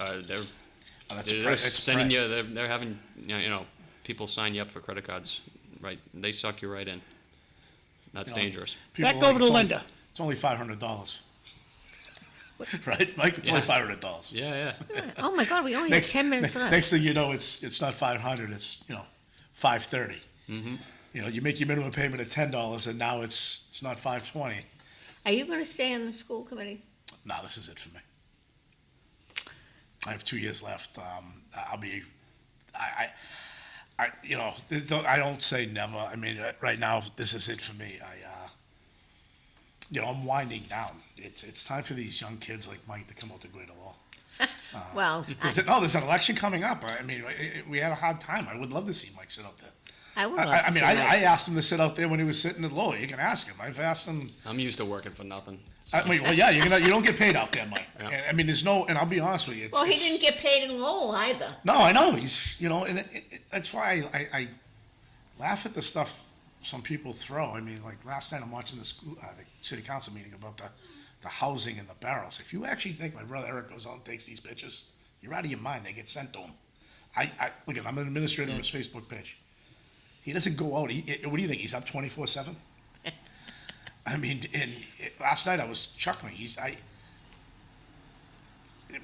Oh, that's They're that's sending you, they're having, people sign you up for credit cards, right? They suck you right in. That's dangerous. people Back over to it's only- Linda. It's only $500. Right, Mike? It's only Yeah. $500. Yeah. Oh my God, we only have 10 minutes left. Next thing you know, it's not 500, it's, $530. Mm-hmm. You make your minimum payment at $10 and now it's not $520. Are you going to stay on the school committee? No, this is it for me. I have 2 years left. I'll be, I don't say never. I mean, right now, this is it for me. I'm winding down. It's time for these young kids like Mike to come out to Greater Lowell. Well, There's an election coming up. I mean, we had a hard time. I would love to see Mike sit out there. I would love to I mean, see I Mike. asked him to sit out there when he was sitting at Lowell. You can ask him. I've asked him. I'm used to working for nothing. Well, yeah, you don't get paid out there, Mike. Yeah. And, I mean, there's no, and I'll be honest with you. Well, he didn't get paid in Lowell either. No, I know. He's, and that's why I laugh at the stuff some people throw. I mean, like last night I'm watching the city council meeting about the housing and the barrels. If you actually think my brother Eric goes out and takes these bitches, you're out of your mind. They get sent to him. Look, I'm an administrator on his Facebook page. He doesn't go out. What do you think? He's up 24/7? I mean, last night I was chuckling.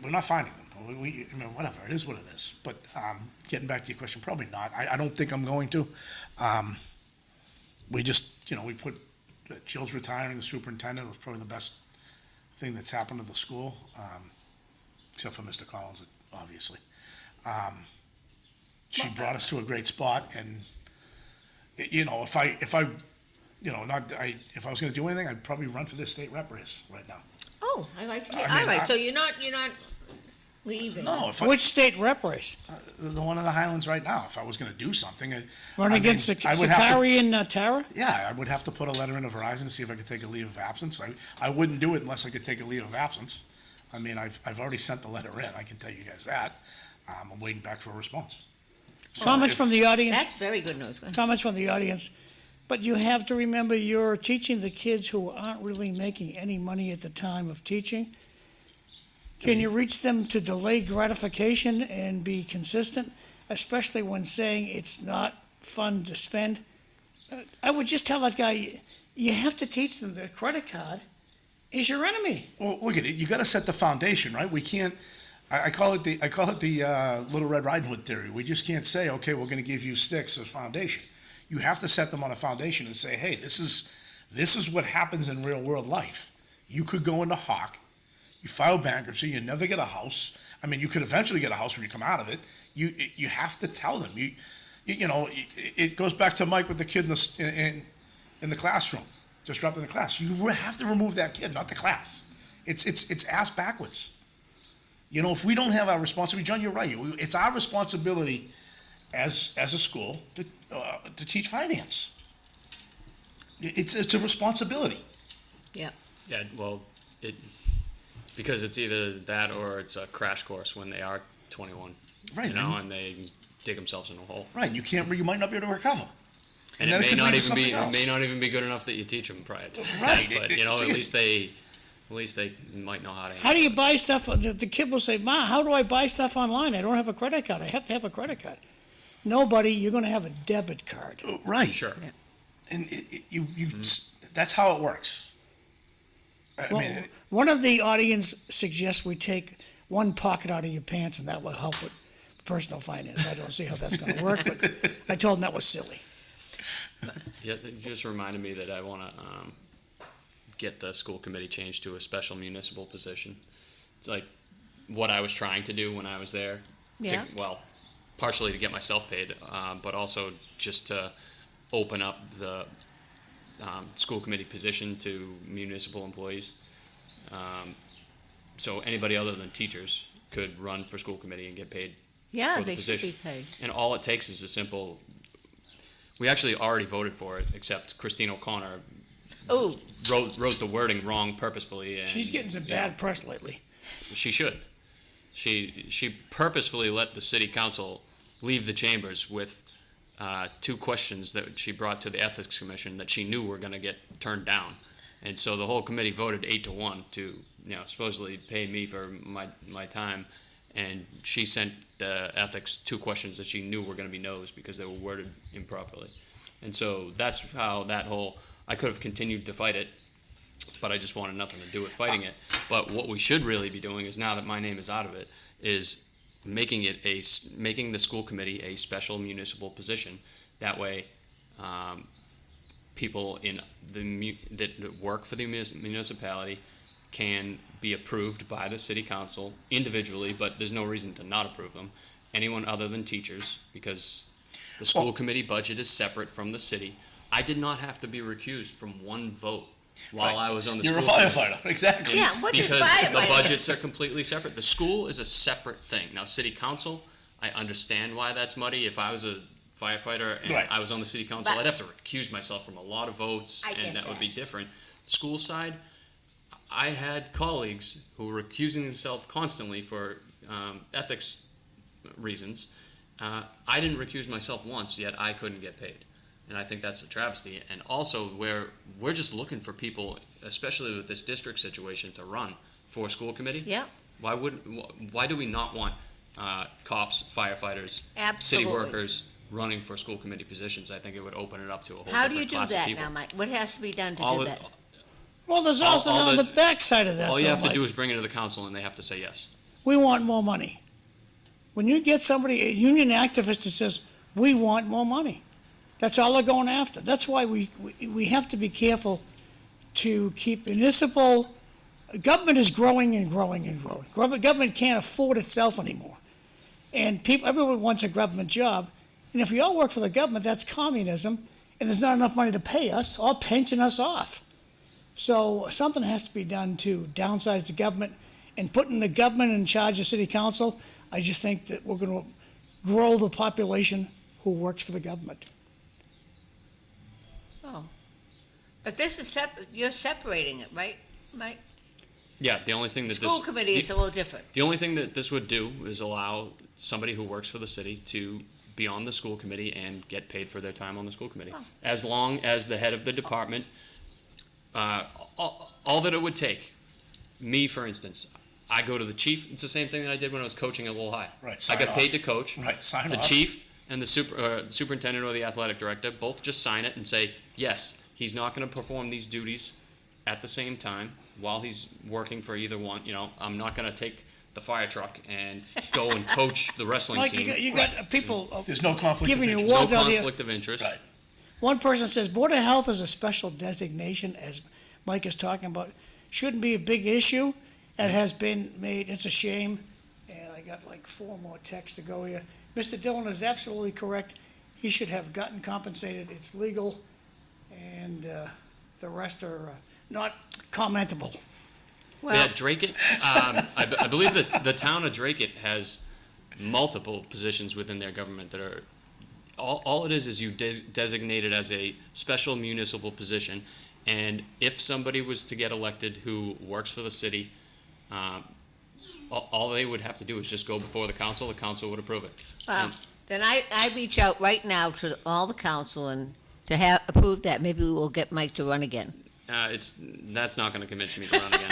We're not finding them. I mean, whatever. It is what it is. But getting back to your question, probably not. I don't think I'm going to. We just, we put Jill's retiring, the superintendent was probably the best thing that's happened to the school, except for Mr. Collins, obviously. She brought us to a great spot, and if I was going to do anything, I'd probably run for this state rep race right now. Oh, I like to hear. I mean, All right, so you're not leaving. No, Which state rep race? the one in the Highlands right now. If I was going to do something, Run against Sakari and Tara? Yeah, I would have to put a letter into Verizon to see if I could take a leave of absence. I wouldn't do it unless I could take a leave of absence. I mean, I've already sent the letter in. I can tell you guys that. I'm waiting back for a response. So Comments if- from the audience? That's very good news. Go ahead. Comments from the audience. But you have to remember, you're teaching the kids who aren't really making any money at the time of teaching. Can you reach them to delay gratification and be consistent, especially when saying it's not fun to spend? I would just tell that guy, you have to teach them that credit card is your enemy. Well, look at it. You got to set the foundation, right? We can't. I call it the Little Red Riding Hood theory. We just can't say, okay, we're going to give you sticks as foundation. You have to set them on a foundation and say, hey, this is what happens in real world life. You could go into Hawk, you file bankruptcy, you never get a house. I mean, you could eventually get a house when you come out of it. You have to tell them. It goes back to Mike with the kid in the classroom, just dropped in the class. You have to remove that kid, not the class. It's ass backwards. If we don't have our responsibility, John, you're right. It's our responsibility as a school to teach finance. It's a responsibility. Yeah. Yeah, well, because it's either that or it's a crash course when they are 21. Right, And they dig themselves in a hole. Right, you might not be able to recover. And then it may could not lead to even something be else. it may not even be good enough that you teach them prior to. Right. But at least they might know how to. How do you buy stuff? The kid will say, Ma, how do I buy stuff online? I don't have a credit card. I have to have a credit card. Nobody, you're going to have a debit card. Right. Sure. And that's how it works. I Well, mean, one of the audience suggests we take one pocket out of your pants, and that will help with personal finance. I don't see how that's going to work, but I told him that was silly. Yeah, it just reminded me that I want to get the school committee changed to a special municipal position. It's like what I was trying to do when I was there. Yeah. Partially to get myself paid, but also just to open up the school committee position to municipal employees. So anybody other than teachers could run for school committee and get paid Yeah, for the they should position. be paid. And all it takes is a simple, we actually already voted for it, except Christine O'Connor Oh, wrote the wording wrong purposefully. And, She's getting some bad press lately. She should. She purposefully let the city council leave the chambers with 2 questions that she brought to the ethics commission that she knew were going to get turned down, and so the whole committee voted 8-1 to supposedly pay me for my time, and she sent ethics 2 questions that she knew were going to be no's because they were worded improperly. And so that's how that whole, I could have continued to fight it, but I just wanted nothing to do with fighting it. But what we should really be doing is, now that my name is out of it, is making the school committee a special municipal position. That way, people that work for the municipality can be approved by the city council individually, but there's no reason to not approve them. Anyone other than teachers, because the school committee budget is separate from the city. I did not have to be recused from one vote while I was on the You're school a committee. firefighter, exactly. Yeah, what does Because the firefighter- budgets are completely separate. The school is a separate thing. Now, city council, I understand why that's muddy. If I was a firefighter and Right. I was on the city council, But- I'd have to recuse myself from a lot of votes, I get and that would that. be different. School side, I had colleagues who were recusing themselves constantly for ethics reasons. I didn't recuse myself once, yet I couldn't get paid. And I think that's a travesty. And also, we're just looking for people, especially with this district situation, to run for school committee. Yep. Why do we not want cops, firefighters, city Absolutely. workers running for school committee positions? I think it would open it up to a whole How do you different do class of that people. now, Mike? What has to be done to All do it- that? Well, there's also all on the- the backside of that, All you though, have to Mike. do is bring it to the council, and they have to say yes. We want more money. When you get somebody, a union activist that says, we want more money, that's all they're going after. That's why we have to be careful to keep municipal, government is growing and growing and growing. Government can't afford itself anymore. And everyone wants a government job. And if we all work for the government, that's communism, and there's not enough money to pay us or pension us off. So something has to be done to downsize the government, and putting the government in charge of city council. I just think that we're going to grow the population who works for the government. Oh. But this is you're separating it, right, Mike? Yeah, the only thing that School committee is a little different. The only thing that this would do is allow somebody who works for the city to be on the school committee and get paid for their time on the school committee. Oh. As long as the head of the department, all that it would take, me, for instance, I go to the chief, it's the same thing that I did when I was coaching at Lowell High. Right, I sign got paid off. to coach. Right, sign The off. chief and the superintendent or the athletic director both just sign it and say, yes, he's not gonna perform these duties at the same time while he's working for either one. I'm not gonna take the fire truck and go and coach the wrestling Mike, team. you got people There's no conflict of giving you interest. No words out here. conflict of interest. Right. One person says Board of Health is a special designation, as Mike is talking about. Shouldn't be a big issue. It has been made, it's a shame. And I got like 4 more texts to go here. Mr. Dillon is absolutely correct. He should have gotten compensated. It's legal. And the rest are not commentable. Well, Yeah, Drake-it, I believe that the town of Drake-it has multiple positions within their government that are, all it is you designate it as a special municipal position. And if somebody was to get elected who works for the city, all they would have to do is just go before the council would approve it. well, then I reach out right now to all the council and to have approved that. Maybe we will get Mike to run again. That's not gonna convince me to run again.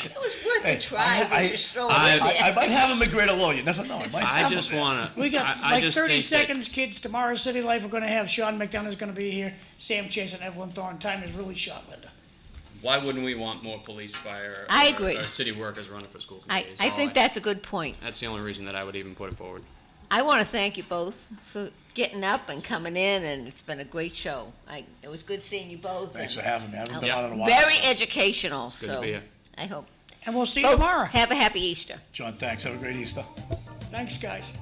It was worth Hey, a try. I- Just throw it I- in there. I might have him at Greater Lowell, you never know, I might I have just him there. wanna, We got I like just 30 think that- seconds, kids. Tomorrow, City Life, we're going to have Sean McDonough's going to be here. Sam Chase and Evelyn Thorne. Time is really short, Linda. Why wouldn't we want more police, fire, I or- agree. or city workers running for school I committees? think that's a good point. That's the only reason that I would even put it forward. I want to thank you both for getting up and coming in, and it's been a great show. It was good seeing you both. Thanks for and having me, I haven't been Yeah. on in a while. Very so- educational, Good to so be here. I hope. And we'll see you Both tomorrow. have a happy Easter. John, thanks, have a great Easter. Thanks, guys.